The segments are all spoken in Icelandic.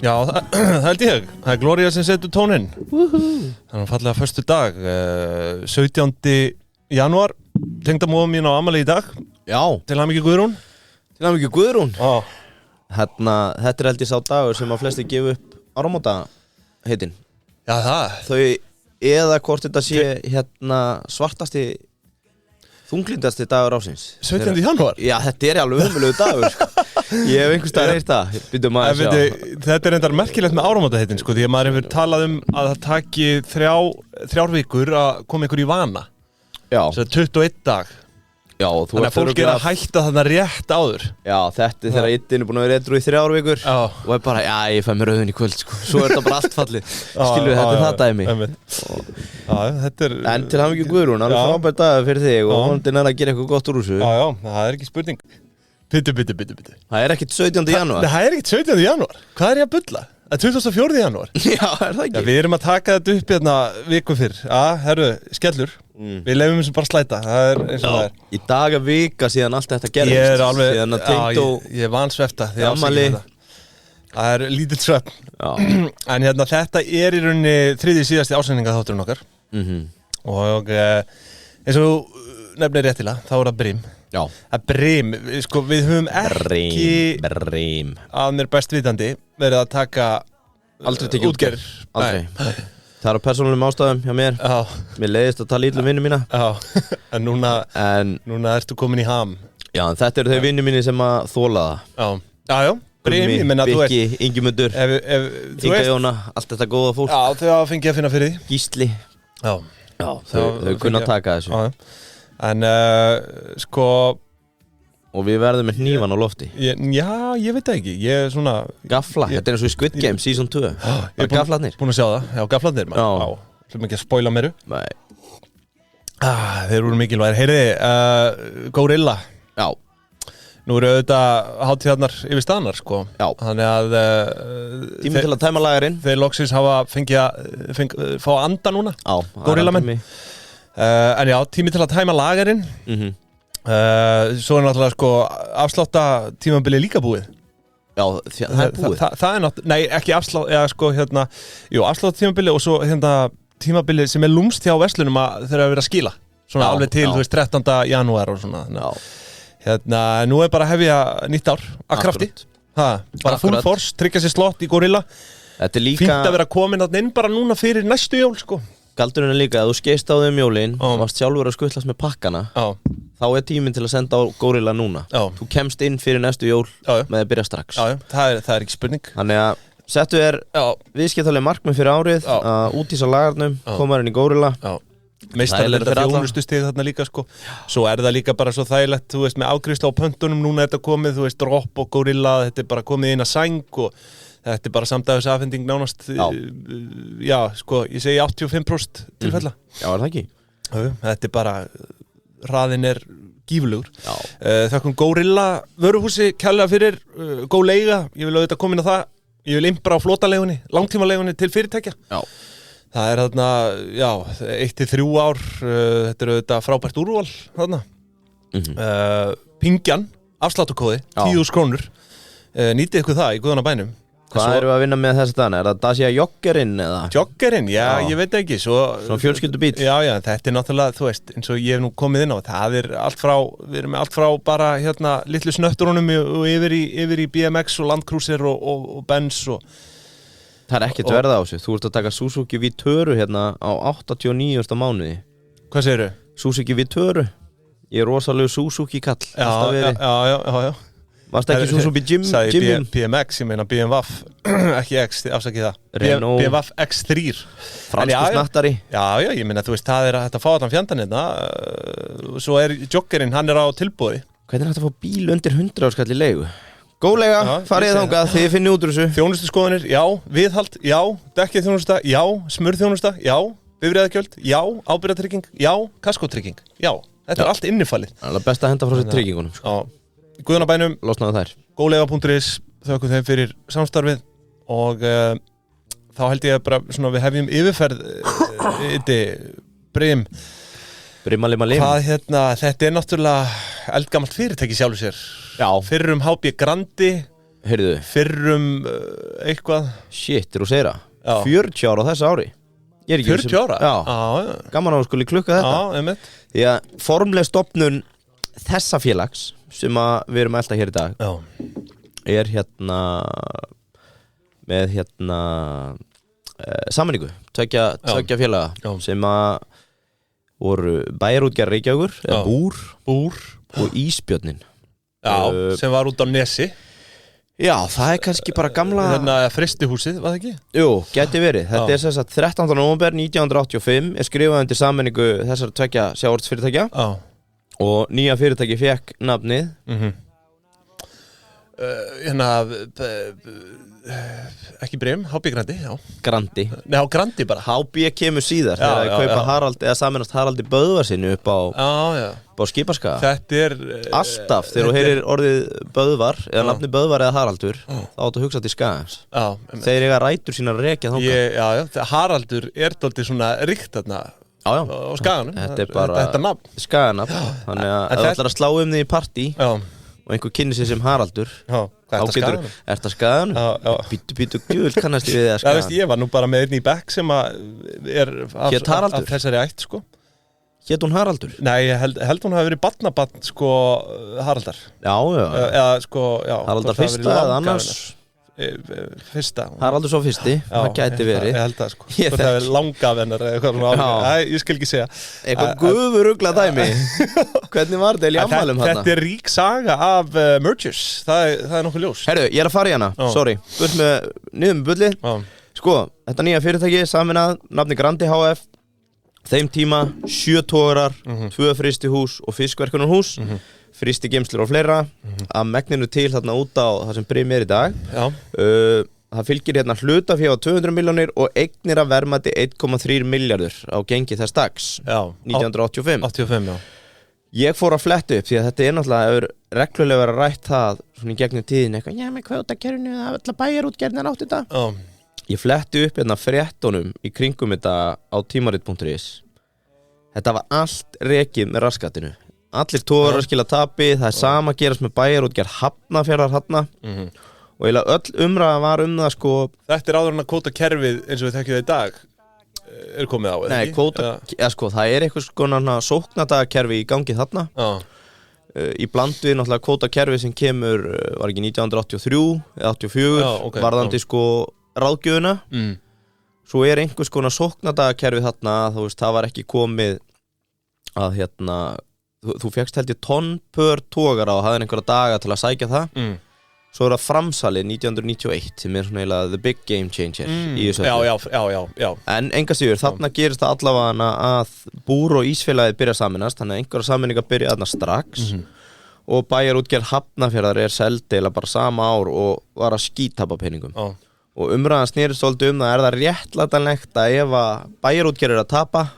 Já, það held ég. Það Gloria sem setur tóninn. Þannig að fallega förstu dag, 17. janúar. Tengdamóðum mín á afmæli í dag. Já. Til hamingju Guðrún. Til hamingju Guðrún. Já. Þetta held ég sá dagur sem að flesti gefa upp áramóta heitin. Já, það. Þau, eða hvort þetta sé svartasti, þunglindasti dagur ásins. 17. janúar? Já, þetta alveg umöluðu dagur, sko. Ég hef einhvers staðar heyrt það. Þetta reyndar merkilegt með áramótaheitin, sko, því að maður hefur talað að það taki þrjár vikur að koma ykkur í vana. Já. Svo 21 dag. Já, og þú þannig að fólk að hætta þarna rétt áður. Já, þetta þegar ittin búin að vera edru í 3 vikur. Já. Og er bara, ég fæ mér rauðin í kvöld, sko. Svo þetta bara allt fallið. Skilur við, þetta það dæmi. Já, þetta En til hamingju Guðrún, alveg frábær dagur fyrir þig og vonandi að gera eitthvað gott úr þessu. Já, það ekki spurning. Bittu. Það ekkert 17. janúar. Það ekkert 17. janúar. Hvað ég að bulla? Það 24. janúar. Já, það ekki? Já, við erum að taka þetta upp hérna viku fyrr. Herru, skellur. Við leifum þessu bara slæta. Það eins og það er. Í dag að vika síðan allt þetta gerðist. Ég alveg, síðan að tengt og ég vansvefta. Afmæli. Það lítill svefn. En þetta í rauninni 3. síðasti ásendingaþátturinn okkar. Og eins og þú nefnir réttilega, þá það Brim. Já. Að Brim, sko, við höfum ekki Brim að mér best vitandi verið að taka aldrei tekið útgerð. Aldrei. Það persónulegum ástæðum hjá mér. Já. Mér leiðist að tala illa um vinnu mína. Já. En núna ertu komin í ham. Já, en þetta eru þau vinnu mínu sem að þola það. Já. Brim, ég menna þú Bikki, Ingimundur, Inga Jóna, allt þetta góða fólk. Já, þau fengi að finna fyrir því. Gísli. Já. Þau kunna að taka þessu. Já. En sko. Og við verðum með hnífan á lofti. Já, ég veit það ekki. Ég svona Gafla, þetta eins og í Squid Game season 2. Ég er gaflarnir. Búin að sjá það. Já, gaflarnir. Já. Hlum ekki að spoila meiru. Nei. Þeir eru mikilvægir. Heyriði, Gorilla. Já. Nú eru auðvitað hátíðarnar yfir staðnar, sko. Já. Þannig að tími til að tæma lagarinn. Þeir loksins hafa fengið fá anda núna. Já. Gorillamenn. En já, tími til að tæma lagarinn. Svo náttúrulega sko afslátta tímabilið líka búið. Já, það búið. Það náttúrulega, nei, ekki afslátt, eða sko afslátta tímabilið og svo tímabilið sem lúmst hjá verslunum að þeir vera að skila. Svona alveg til, þú veist, 13. janúar og svona. Já. Nú bara að hefja nýtt ár að krafti. Bara full force, tryggja sér slott í Gorilla. Þetta líka fínt að vera komin þarna inn bara núna fyrir næstu jól, sko. Galdurinn líka að þú skeist á þeim jólin og varst sjálfur að skuttlast með pakkana. Þá tíminn til að senda á Gorilla núna. Þú kemst inn fyrir næstu jól með að byrja strax. Það ekki spurning. Þannig að settu viðskiptaleg markmið fyrir árið að útísa lagarnum, koma inn í Gorilla. Meistarlega þjónustustig þarna líka, sko. Svo það líka bara svo þægilegt, þú veist, með afgreiðslu á pöntunum, núna þetta komið, þú veist, Drop og Gorilla, þetta bara komið inn að sæng og þetta bara samdæðis afhending nánast. Já, sko, ég segi 85% tilfella. Já, það ekki? Þetta bara, hraðinn gífurlegur. Þakkum Gorilla vöruhúsi kærlega fyrir, góð leiga. Ég vil auðvitað koma inn á það. Ég vil impra á flotalegunni, langtímalegunni til fyrirtækja. Já. Það þarna, 1-3 ár. Þetta auðvitað frábært úrval þarna. Pingjan, afsláttukóði, 10.000 krónur. Nýtið ykkur það í guðana bænum. Hvað erum við að vinna með þessi dana? Það Dacia Joggerinn eða? Joggerinn, já, ég veit ekki. Svona fjölskyldubíl. Já, þetta náttúrulega, þú veist, eins og ég hef nú komið inn á. Það allt frá, við erum með allt frá bara litlu snötturunum og yfir í BMX og Landcruiser og Benz og. Það ekkert verða á sig. Þú ert að taka Suzuki Vituru á 89. mánuði. Hvað segirðu? Suzuki Vituru. Ég rosalegu Suzuki kall. Já. Varst ekki Suzuki Jimmy? Sagði BMX, ég meina BMW, ekki X, afsakið það. Renault. BMW X3. Fransku snattari. Já, ég meina, þú veist, það hægt að fá allan fjandan hérna. Svo Joggerinn, hann á tilboði. Hvernig hægt að fá bíl undir 100 skall í leigu? Góðlega, farið þangað, þið finnið út úr þessu. Þjónustuskoðanir, já. Viðhald, já. Dekkið þjónusta, já. Smurþjónusta, já. Bifreiðagjöld, já. Ábyrgðartrygging, já. Kaskótrygging, já. Þetta allt innifalið. Það best að henda frá sér tryggingunum, sko. Guðanabænum, losnaðu þær. Góðlega.is, þökkum þeim fyrir samstarfið og þá held ég bara svona við hefjum yfirferð Brim. Brimalimalim. Hvað þetta náttúrulega eldgamalt fyrirtæki sjálfur sér. Já. Fyrrum HB Grandi, Heyrðu fyrrum eitthvað Shit, þú segir það 40 ára á þessu ári 40 ára? Já, gaman á að skuli klukka þetta Já, einmitt Því að formleg stofnun þessa félags sem við erum að elta hér í dag er hérna með hérna sameiningu, tveggja félaga sem að voru Bæjarútgerð Reykjavíkur eða Búr og Ísbjörnin sem var út á Nesi Já, það er kannski bara gamla fristihúsið, var það ekki? Jú, geti verið, þetta er sem sagt 13. nóvember 1985 er skrifað undir sameiningu þessar tveggja sjávarútvegsfyrirtækja og nýja fyrirtæki fekk nafnið ekki Brim, HB Grandi Grandi Nei, Grandi bara HB kemur síðar þegar að kaupa Harald eða saminast Haraldi Böðvarsinni upp á Skipaskaga Þetta er alltaf þegar þú heyrir orðið Böðvar eða nafni Böðvar eða Haraldur þá áttu að hugsa til Skagans þeir eiga rætur sína að rekja þangað Haraldur er dálítið svona ríkt þarna á Skaganum Þetta er bara Skaganafn þannig að ef þú ætlar að slá því í partí og einhver kynni sig sem Haraldur Er það Skaganum? Býtu gjöld kannast við það Skagan Ég var nú bara með einn í bekk sem er af þessari ætt sko Hét hún Haraldur? Nei, ég held hún hafi verið barnabarn sko Haraldar Já Haraldar fyrsta eða annars Fyrsta Haraldur svo fyrsti, það gæti verið Ég held það sko Það er langavennar eða eitthvað ég skil ekki segja Eitthvað gufurugla dæmi Hvernig var þetta í ammælum þarna? Þetta er rík saga af mergers Það er nokkuð ljós Herru, ég er að fara í hana, sorry Niður með bullið Sko, þetta nýja fyrirtæki, saminað Nafni Grandi HF Þeim tíma, 7 togarar 2 fristihús og fiskverkunarhús Fristigeymslur og fleira að megninu til þarna út á það sem Brim er í dag það fylgir hérna hlutafé á 200 milljónir og eignir að verðmæti 1,3 milljarður á gengi þess dags 1985 Ég fór að fletta upp því að þetta er náttúrulega hefur reglulega verið rætt það svona í gegnum tíðin eitthvað með kvótakerfinu það öll að Bæjarútgerðin átt þetta Ég fletti upp hérna fréttunum í kringum þetta á tímarit.is Þetta var allt rekið með raskatinu Allir tórar skila tapi, það er sama að gerast með Bæjarútgerð Hafnarfjarðar þarna og eiginlega öll umræða var það sko Þetta er áður en að kvótakerfið eins og við þekkjum það í dag er komið á, eða ekki? Nei, sko, það er eitthvað svona sóknadagakerfi í gangi þarna í bland við náttúrulega kvótakerfi sem kemur var ekki 1983 eða 84 varðandi sko ráðgjöfuna Svo er einhvers konar sóknadagakerfi þarna þú veist, það var ekki komið að hérna Þú fékkst held ég tonn per togara og hafði einhverja daga til að sækja það Svo er það framsalið 1991 sem er svona eiginlega the big game changer í þessu Já En enga síður, þarna gerist það allavega að Búr og Ísfélagið byrja að saminast Þannig að einhverja sameiningar byrja þarna strax Og Bæjarútgerð Hafnarfjarðar er seldeila bara sama ár og var að skítapa peningum Og umræðan snerist svolítið það það réttlætanlegt að ef að Bæjarútgerð er að tapa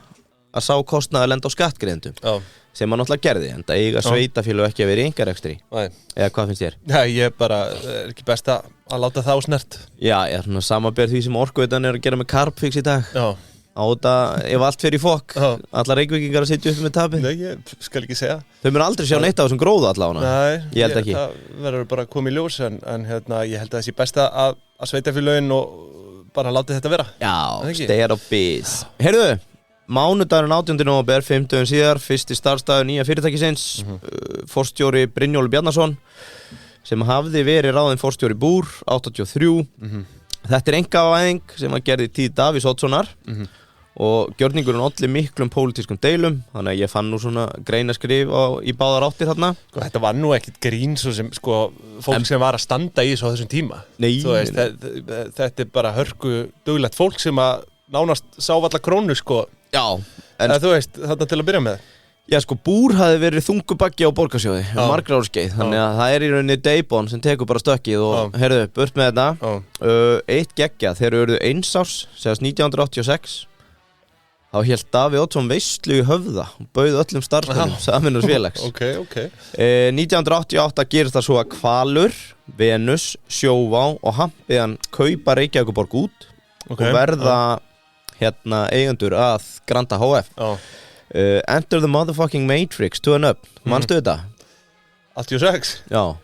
að sá kostnaði að lenda á skattgreiðendum sem maður náttúrulega gerði en það eiga sveitafélög ekki að vera í einkarekstri eða hvað finnst þér? Já, ég bara er ekki best að láta það á snert Já, ég er svona samanber því sem Orkuveitan er að gera með Carbfix í dag á þetta, ef allt fer í fokk allar Reykvíkingar að sitja upp með tapið Nei, ég skal ekki segja Þau mun aldrei sjá neitt á þessum gróða allavega Nei, ég held ekki Það verður bara að koma í ljós en ég held að það sé best að sveitafélögin og bara láta þetta vera Já, stay out of biz Heyrðu Mánudagurinn 18. nóvember, 5 dögum síðar, fyrsti starfsdagur nýja fyrirtækisins, forstjóri Brynjólfur Bjarnason, sem hafði verið ráðinn forstjóri Búr, 83. Þetta er einkavæðing sem að gerði tíð Davís Oddssonar og gjörningurinn olli miklum pólitískum deilum, þannig að ég fann nú svona greinaskrif í báðar áttir þarna. Þetta var nú ekkit grín svo sem, fólk sem var að standa í svo þessum tíma. Nei. Þetta er bara hörku duglegt fólk sem að nánast sá alla krónu, Já, en þú veist, þarna til að byrja með Já, Búr hafði verið þungubaggi á Borgarsjóði margra árskeið, þannig að það er í rauninni Deybon sem tekur bara stökkið og herðu, burt með þetta Eitt geggja, þegar þau eruðu einsárs, segast 1986 þá hélt Davíð Oddsson veislu í Höfða og bauð öllum starfsmönnum Samvinnufélags 1988 gerist það svo að Hvalur, Venus, Sjóvá og Hampiðan kaupa Reykjavíkurborg út og verða eigendur að Granda HF Enter the motherfucking Matrix to an up Manstu þetta? 86? Já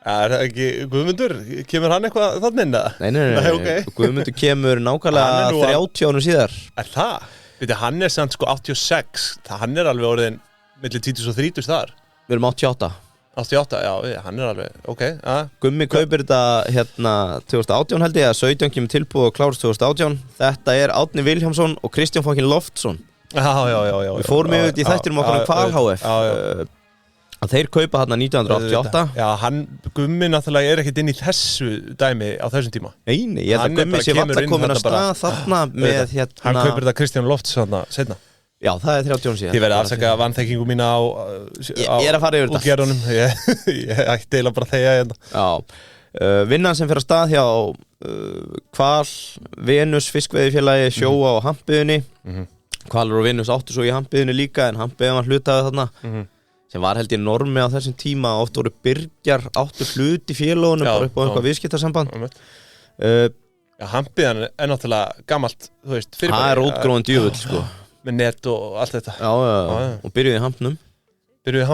Er það ekki Guðmundur? Kemur hann eitthvað þannig inn að? Nei, okay. Guðmundur kemur nákvæmlega 30 árum síðar. Það? Veitir, hann samt sko 86, hann alveg orðin milli 20 og 30 þar. Við erum 88. 88, já, hann alveg, ok. Gummi kaupir þetta 2018 held ég, að 17 kemur tilbúið og klárst 2018. Þetta Árni Vilhjálmsson og Kristján fucking Loftsson. Já. Við fórum yfir í þættinum okkar Hval HF. Að þeir kaupa þarna 1988. Já, Gummi náttúrulega ekkert inn í þessu dæmi á þessum tíma. Nei, ég held að Gummi sé valla komin að stað þarna með Hann kaupir þetta Kristján Lofts þarna setna. Já, það 30 árum síðan. Ég verði að afsaka vanþekkingu mína á Ég að fara yfir þetta. Útgerðunum. Ég ætti eiginlega bara þegja hérna. Já, vinnan sem fer að stað hjá Hval, Venus, fiskveiðifélagi, Sjóa og Hampiðunni. Hvalur og Venus áttu svo í Hampiðunni líka, en Hampiðun var hlutaði þarna. Sem var held ég normi á þessum tíma, oft voru byrgjar áttu hlut í félagunum, bara upp á eitthvað viðskiptasamband. Já, Hampiðan náttúrulega gamalt, þú veist, fyrirbæri. Það rótgróin djöfull, sko. Með net og allt þetta. Já, og byrjuði í Hampnum. Já.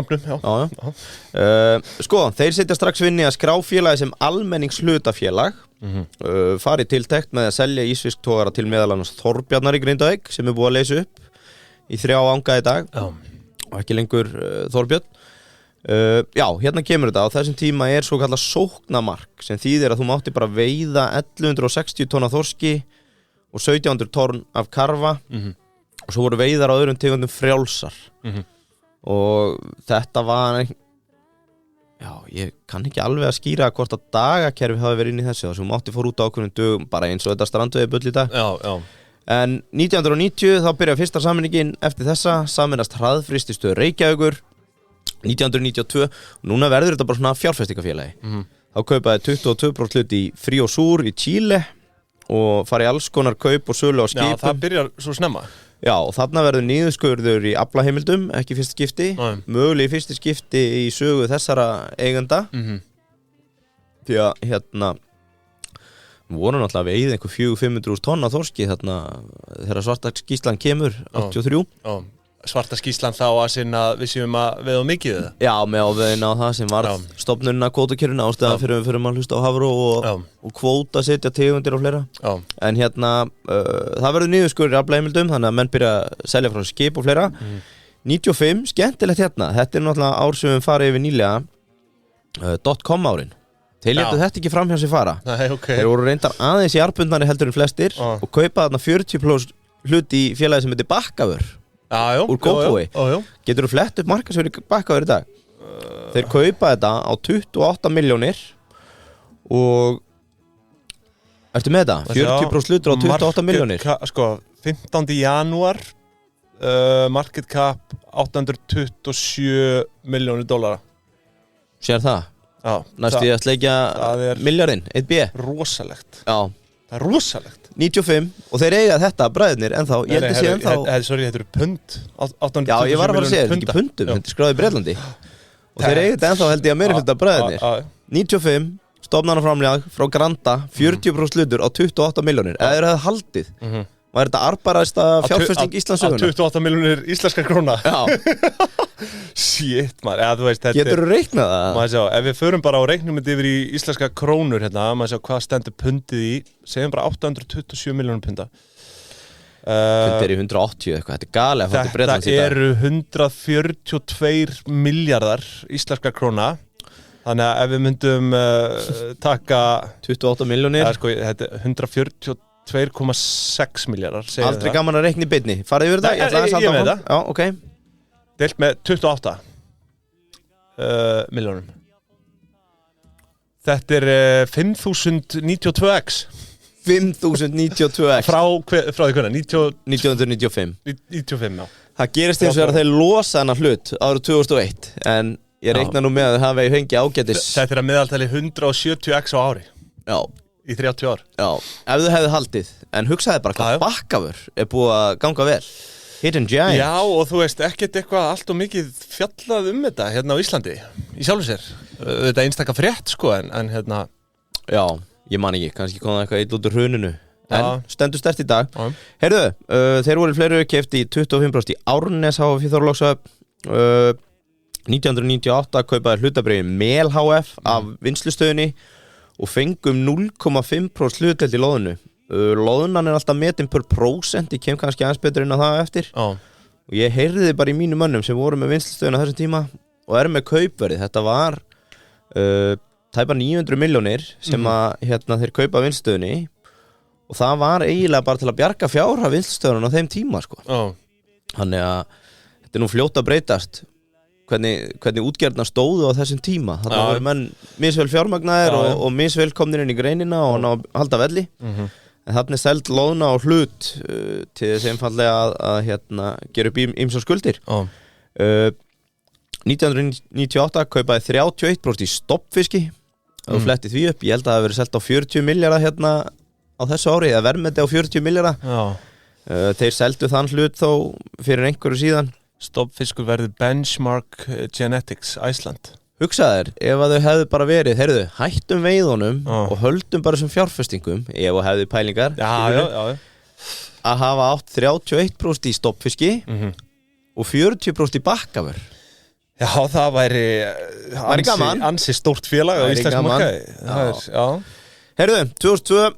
Sko, þeir setja strax vinni að skrá félagi sem almenningshlutafélag, fari tiltekt með að selja ísfisktogara til meðal annars Þorbjarnar í Grindavík, sem búið að leysa upp í 3 anga í dag. Já. Og ekki lengur Þorbjörn. Já, hérna kemur þetta. Á þessum tíma svo kallað sóknamark, sem þýðir að þú mátti bara veiða 1160 tonn af þorski og 1700 tonn af karfa. Og svo voru veiðar á öðrum tegundum frjálsar. Og þetta var já, ég kann ekki alveg að skýra hvort að dagakerfi hafi verið inn í þessu. Þú mátti fór út á ákveðnum dögum, bara eins og þetta strandveiði bull í dag. Já. En 1990 þá byrja fyrsta sameiningin eftir þessa, sameinast hraðfrystistöð Reykjavíkur 1992, og núna verður þetta bara svona fjárfestingafélagi. Þá kaupaði 22% hlut í Frí og Súr í Chile og fari alls konar kaup og sölu á skipum. Já, það byrjar svo snemma. Já, og þarna verður niðurskurður í aflaheimildum, ekki fyrsta skipti, mögulega í fyrsta skipti í sögu þessara eigenda. Því að við vorum náttúrulega að veiða einhver 400-500 tonn af þorski þarna þegar svarta skýslan kemur 83. Já, svarta skýslan þá að sinna við séum að veiða mikið það? Já, með áveðina á það sem var stofnunina kvótakjöruna ástæðan fyrir við fyrir að hlusta á Hafró og kvóta setja tegundir og fleira. En það verður niðurskurður í aflaheimildum, þannig að menn byrja að selja frá skip og fleira. 95, skemmtilegt hérna, þetta náttúrulega ár sem við farið yfir nýlega .com árin. Þeir létu þetta ekki fram hjá sig fara. Nei, okay. Þeir voru reyndar aðeins í arbundnari heldur en flestir og kaupa þarna 40% hlut í félagi sem heitir Bakkavör úr Kópavogi. Getur þú flett upp markaðsverði Bakkavör í dag? Þeir kaupa þetta á 28 milljónir og ertu með þetta? 40% hlutur á 28 milljónir. Sko, 15. janúar market cap 827 milljónir dollara. Sér það? Já, næstu ég að sleikja miljardinn, 1B. Rosalegt. Já. Það rosalegt. 95, og þeir eiga þetta bræðnir ennþá, ég held að sé ennþá. Sorry, þetta pund. Já, ég var að fara að segja, þetta ekki pundum, þetta skráði í Bretlandi. Og þeir eiga þetta ennþá held ég að meira hluta bræðnir. 95, stofnanaframlag frá Granda, 40% hlutur á 28 milljónir. Eða þeir hefði haldið. Var þetta arðbæraðasta fjárfesting Íslandssögunnar? Á 28 milljónir íslenskar króna? Já. Shit, maður, þú veist þetta. Getur þú reiknað það? Maður sjá, ef við förum bara á reiknum yfir í íslenska krónur hérna, maður sjá hvað stendur pundið í, segjum bara 827 milljónum punda. Pundið í 180 eitthvað, þetta gali að fara til Bretlands í dag. Þetta eru 142 miljardar íslenskar króna. Þannig að ef við myndum taka 28 milljónir, sko, þetta 142,6 miljardar. Aldrei gaman að reikna í beinni. Farið yfir þetta? Ég með það. Já, ok. Deilt með 28 miljónum. Þetta er 5092x. 5092x. Frá því hvernig? 1995. 95, já. Það gerist eins og þegar þeir losa hennar hlut árið 2001, en ég reikna nú með að það hafi fengið ágætis. Þetta er að meðaltali 170x á ári. Já. Í 30 ár. Já, ef þú hefði haldið. En hugsaði bara hvað Bakkavör er búið að ganga vel. Hidden Giant. Já, og þú veist, ekkert eitthvað allt og mikið fjallað þetta hérna á Íslandi. Í sjálfu sér. Þetta er einstaka frétt, sko, en hérna. Já, ég man ekki. Kannski kom það eitthvað eitt út úr hruninu. En stendur sterkt í dag. Heyrðu, þeir voru fleiri keypt í 25% í Árnes HF í Þorlákshöfn. 1998 kaupaði hlutabréfin Mel HF af vinnslustöðinni og fengum 0,5% hlutdeild í loðnu. Loðnan alltaf metin per prósent, ég kem kannski aðeins betur inn á það eftir. Og ég heyrði bara í mínum mönnum sem voru með vinnslustöðina þessum tíma og með kaupverðið. Þetta var tæpa 900 milljónir sem að þeir kaupa vinnslustöðinni og það var eiginlega bara til að bjarga fjárhag vinnslustöðunum á þeim tíma sko. Þannig að þetta nú fljótt að breytast hvernig útgerðna stóðu á þessum tíma. Þannig að voru menn misvel fjármagnaðir og misvel komnir inn í greinina og ná að halda velli. En þarna seld loðna á hlut til þess einfallega að gera upp ýmsar skuldir. 1998 kaupaði 31% í stoppfiski og fletti því upp. Ég held að það hafi verið selt á 40 milljarða á þessu ári, eða verðmeti á 40 milljarða. Þeir seldu þann hlut þó fyrir einhverju síðan. Stoppfiskur verður Benchmark Genetics Iceland. Hugsaðir, ef að þau hefðu bara verið, hættum veiðunum og höldum bara sem fjárfestingum, ef að hefðu pælingar, að hafa átt 31% í stoppfiski og 40% í bakkavör. Já, það væri ansi stórt félag á íslenskum markaði. Heyrðu, 2002,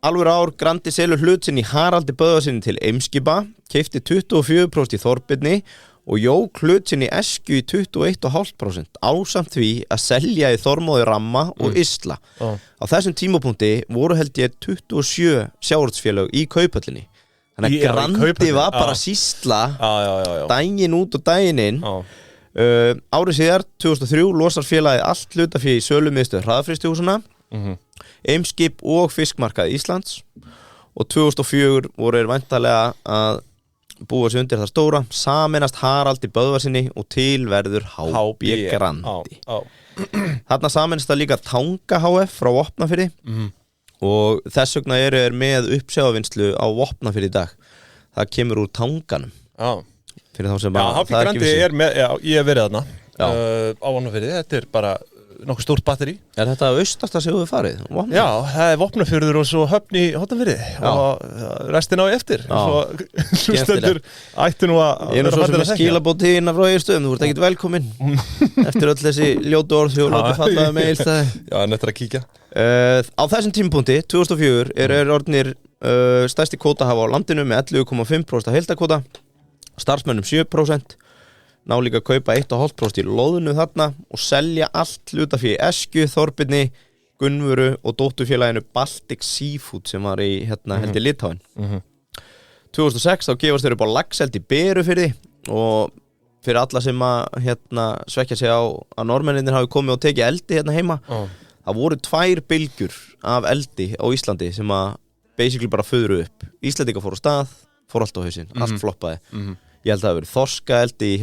alveg ár, Grandi selur hlut sinn í Haraldi Böðvarsinni til Eimskipa, keypti 24% í Þorbirni og jók hlut sinn í Eskju í 21,5% ásamt því að selja í Þormóði Ramma og Isla. Á þessum tímapunkti voru held ég 27 sjávarútvegsfélög í Kauphöllinni. Þannig að Grandi var bara sýsla daginn út og daginn inn. Árið síðar, 2003, losar félagið allt hlutafé í sölumiðstöð hraðfrystihúsanna, Eimskip og Fiskmarkað Íslands og 2004 voru væntanlega að búa sig undir það stóra, sameinast Haraldi Böðvarsinni og til verður HB Grandi. Þarna sameinast það líka Tanga HF frá Vopnafirði og þess vegna eru með uppsjávarvinnslu á Vopnafirði í dag. Það kemur úr Tanganum. Fyrir þá sem HB Grandi með, ég hef verið þarna á Vopnafirði, þetta bara nokkuð stórt batteri. Þetta austasta sem þú hefur farið? Vopnafjörður? Já, það Vopnafjörður og svo Höfn í Hornafirði og restin á eftir. Svo stendur ætti nú að ég svo sem skilabót hérna frá Egilsstöðum, þú ert ekkert velkominn eftir öll þessi ljótu orð þú látið fallaði með Egilsstaði. Já, nettur að kíkja. Á þessum tímapunkti, 2004, orðnir stærsti kvóta hafa á landinu með 11,5% heildarkvóta, starfsmönnum 7%, ná líka að kaupa 1,5% í loðnu þarna og selja allt hlutafé í Eskju, Þorbirni, Gunnvöru og dótturfélaginu Baltic Seafood sem var í held í Litháen. 2006 þá gefast þeir upp á laxeldi í Berufirði og fyrir alla sem að svekkja sig á að norðmennirnir hafi komið og tekið eldi heima. Það voru 2 bylgjur af eldi á Íslandi sem að basically bara föðru upp. Íslendingar fóru á stað, fóru allt á hausinn, allt floppaði. Ég held að það hefur verið þorskaeldi í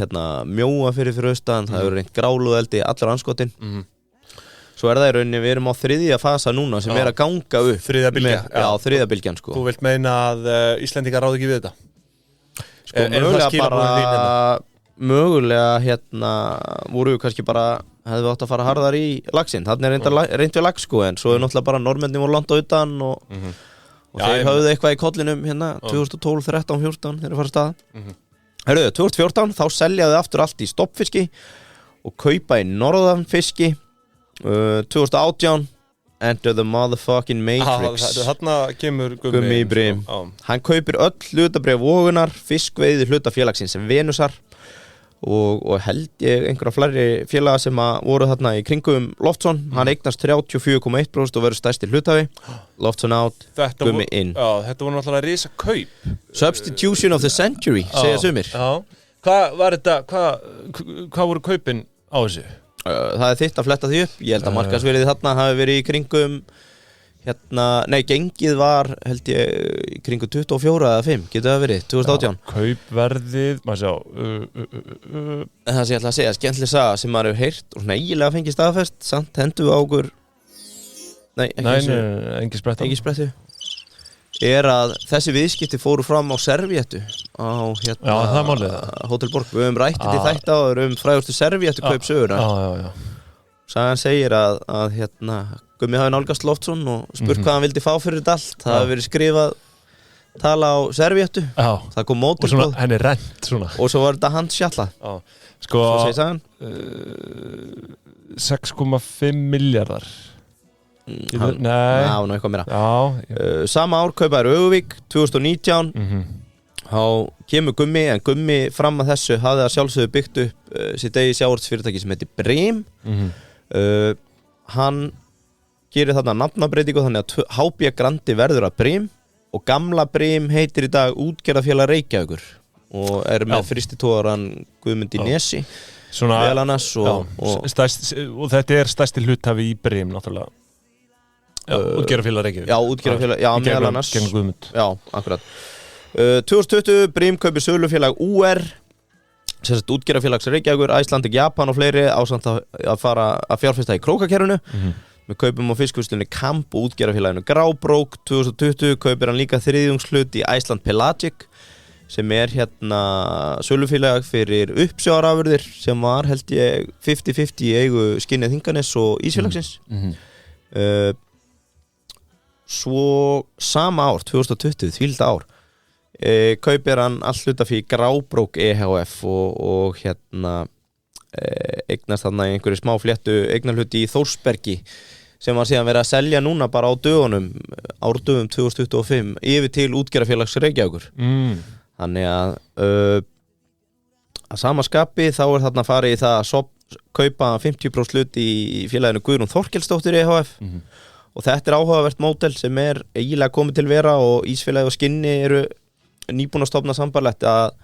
mjóa fyrir austan, það hefur verið reynt grálueldi allur anskotin. Svo það í rauninni, við erum á 3. fasa núna sem að ganga upp. 3. bylgja. Já, 3. bylgjan sko. Þú vilt meina að Íslendingar ráði ekki við þetta? Sko, mögulega voru við kannski bara, hefðu við átt að fara harðar í laxinn. Þannig reynt við lax sko, en svo náttúrulega bara norðmenni voru landa utan og þeir höfðu eitthvað í kollinum 2012, 13, 14 þeir fara stað. Herðu, 2014 þá seljaðu aftur allt í stoppfiski og kaupa í norðanfiski. 2018 Enter the motherfucking Matrix. Þarna kemur Gummi í Brim. Hann kaupir öll hlutabréf Vogunar, fiskveiði hlutafélagsins Venusar og held ég einhverja fleiri félaga sem voru þarna í kringum Loftsson. Hann eignast 34,1% og verður stærsti hlutafi. Loftsson out, Gummi inn. Þetta voru náttúrulega risa kaup. Substitution of the century, segja sumir. Hvað var þetta, hvað voru kaupin á þessu? Það þitt að fletta því upp. Ég held að markaðsverðið þarna hafi verið í kringum gengið var held ég í kringum 24 eða 5, getur það verið, 2018. Kaupverðið, maður sjá það sem ég ætla að segja, skemmtileg saga sem maður hefur heyrt og svona eiginlega fengið staðfest, samt hendu á okkur engi sprettu að þessi viðskipti fóru fram á servíettu á Hótel Borg. Við höfum rætt þetta í þætti áður frægustu servíettu kaupsöguna. Sagan segir að Gummi hafi nálgast Loftsson og spurt hvað hann vildi fá fyrir þetta allt. Það hafi verið skrifað tala á servéttu. Það kom mótorkóð. Og svona, henni rent svona. Og svo var þetta handsjalla. Sko, svo segir sagan 6,5 miljardar. Nei, eitthvað meira. Sama ár kaupaður Öguvík 2019. Þá kemur Gummi, en Gummi fram að þessu hafði að sjálfsögðu byggt upp sitt eigi sjávarútvegsfyrirtæki sem heitir Brim. Hann gerir þarna nafnabreytingu þannig að HB Grandi verður að Brim og gamla Brim heitir í dag Útgerðarfélag Reykjavíkur og með fristitógaran Guðmundi Nesi vel annars og þetta stærsti hluthafi í Brim náttúrulega. Útgerðarfélag Reykjavík. Já, Útgerðarfélag, já, meðal annars. Já, akkurat. 2020 Brim kaupir sölufélag UR sérst útgerðarfélags Reykjavíkur, Icelandic, Japan og fleiri ásamt að fara að fjárfesta í krókakerfinu. Við kaupum á fiskvinnslunni Kamp og útgerðarfélaginu Grábrók. 2020 kaupir hann líka þriðjungshlut í Iceland Pelagic sem hérna sölufélag fyrir uppsjávarafurðir sem var held ég 50-50 í eigu Skinnið Þinganes og Ísfélagsins. Svo sama ár 2020 þvílda ár kaupir hann all hlutafé Grábrók EHF og hérna eignast þarna einhverju smá fléttu eignarhluti í Þórsbergi sem var síðan verið að selja núna bara á dögunum árdögum 2025 yfir til útgerðarfélags Reykjavíkur. Þannig að sama skapi þá þarna farið í það að kaupa 50% hlut í félaginu Guðrún Þorkelsdóttir EHF og þetta áhugavert módel sem eiginlega komið til vera og Ísfélagi og Skinni eru nýbúin að stofna sambarlegt að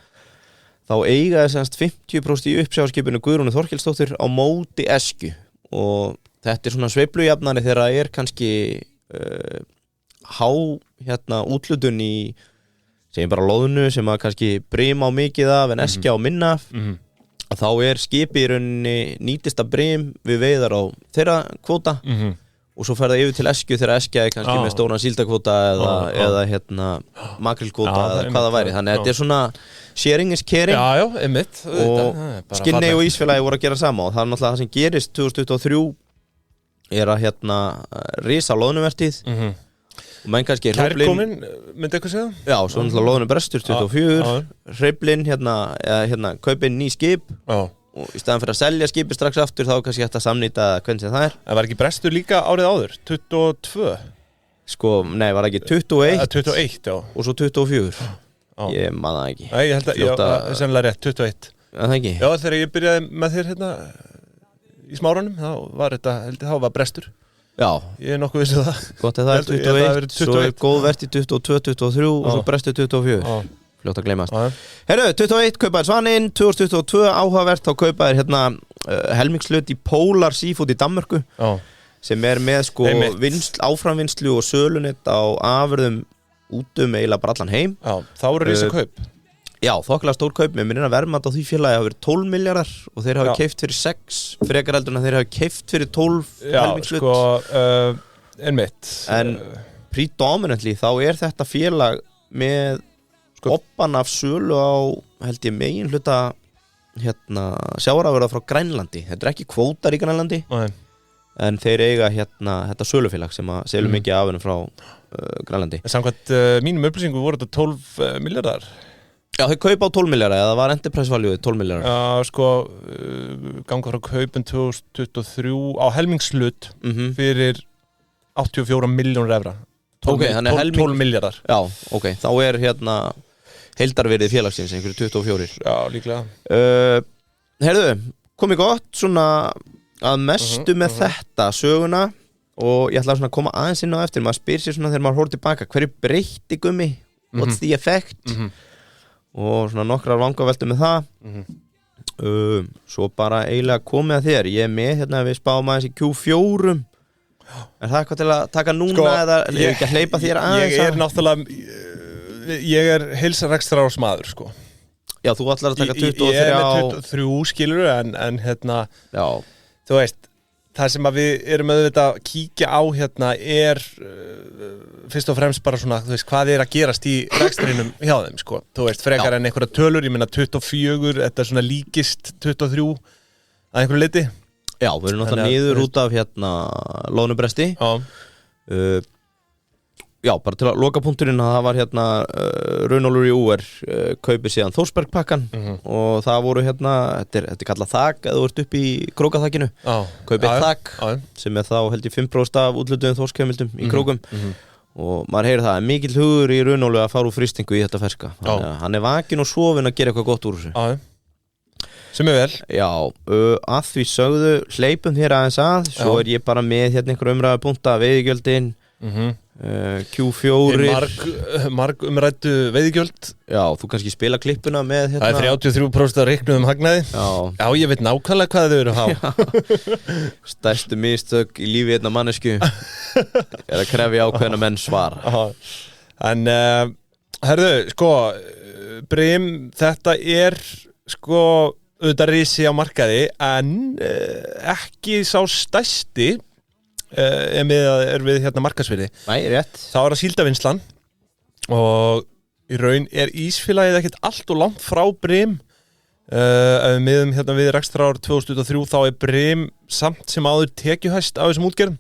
þá eiga semst 50% í uppsjávarskipinu Guðrúnu Þorkelsdóttir á móti Eskju og þetta svona sveiflujafnari þegar kannski há úthlutun í segjum bara loðnu sem að kannski Brim á mikið af en Eskja á minna af að þá skipið í rauninni nýtista Brim við veiðar á þeirra kvóta og svo fer það yfir til Eskju þegar Eskja kannski með stóran síldakvóta eða makrilkvóta eða hvað það væri. Þannig að þetta svona sharing is caring. Já, einmitt. Og Skinney og Ísfélagi voru að gera sama og það náttúrulega það sem gerist 2023 að risa loðnuvertíð og menn kannski Kærkomin, myndi eitthvað segja? Já, svo náttúrulega loðnu brestur 24 Hreyflin, kaupin ný skip og í staðan fyrir að selja skipið strax aftur þá kannski hægt að samnýta hvernig það En var ekki brestur líka árið áður? 22? Sko, nei, var ekki 21 21, já og svo 24 Ég man það ekki Nei, ég held að, sennilega rétt, 21 Það ekki? Já, þegar ég byrjaði með þér í Smáranum þá var þetta, þá var brestur Já Ég nokkuð vissi það Gott að það 21, svo góð verti 22, 23 og svo brestur 24 Fljótt að gleymast Herru, 21 kaupaðir Svaninn 2022 áhugavert þá kaupaðir helmingshlut í Polar Seafood í Danmörku sem með sko áframvinnslu og sölunett á afurðum útum eiginlega bara allan heim Já, þá eru rísa kaup Já, þokkalega stór kaup með minna verðmat á því félagi hafa verið 12 miljardar og þeir hafa keypt fyrir 6 frekar heldur en þeir hafa keypt fyrir 12 helmingshlut Já, sko, einmitt En predominantly þá þetta félag með oppan af sölu á held ég megin hluta sjávarafurða frá Grænlandi þetta ekki kvótar í Grænlandi en þeir eiga þetta sölufélag sem að selur mikið af hennum frá Grænlandi Samkvæmt mínum upplýsingum voru þetta 12 miljardar Já, þeir kaupa á 12 miljardar eða var enterprise value 12 miljardar Já, sko, ganga frá kaupin 2023 á helmingshlut fyrir 84 milljónur evra 12 miljardar Já, ok, þá heildarverið félagsins einhverju 24 Já, líklega Heyrðu, komið gott svona að mestu með þetta söguna og ég ætla að koma aðeins inn á eftir maður spyr sér svona þegar maður horfir tilbaka hverju breytti Gummi, what's the effect og svona nokkrar vangaveltur með það svo bara eiginlega komið að þér ég með við spáum aðeins í Q4 það eitthvað til að taka núna sko, eða ekki að hleypa þér aðeins ég náttúrulega ég heilsarekstrar ás maður sko Já, þú ætlar að taka 23 Ég með 23 skilur en Já Þú veist, það sem að við erum auðvitað að kíkja á fyrst og fremst bara svona, þú veist, hvað að gerast í rekstrinum hjá þeim, sko. Þú veist, frekar en einhverja tölur, ég meina 24, þetta svona líkist 23 að einhverju leiti. Já, við erum náttúrulega niður út af loðnubresti. Já. já, bara til að loka punkturinn að það var hérna Runolur í UR kaupið síðan Þórsberg pakkan og það voru hérna, þetta er kallað þak eða þú ert upp í krókaþakinu kaupið þak sem þá held ég 5% af útlutuðum þórskheimildum í krókum og maður heyrir það, mikill hugur í Runolur að fara úr frystingu í þetta ferska þannig að hann er vakin og sofin að gera eitthvað gott úr þessu sem er vel já, að því sögðu hleypum þér aðeins að svo er ég bara með hérna einhver umræða punta veiðigjöldin Q4 marg umræddu veiðigjöld já, þú kannski spila klippuna með hérna. Það er 33% að reiknuðum hagnaði já, ég veit nákvæmlega hvað þau eru að hafa stærstu mistök í lífi einna mannesku er að krefja ákveðna menn svara en herðu, sko Brim, þetta er sko auðvitað risi á markaði en ekki sá stærsti er við hérna markaðsvirði Nei, rétt þá er það síldavinnslan og í raun er ísfélagið ekkert allt og langt frá Brim ef við miðum hérna við rekstrarár 2003 þá er Brim samt sem áður tekjuhæst af þessum útgerðum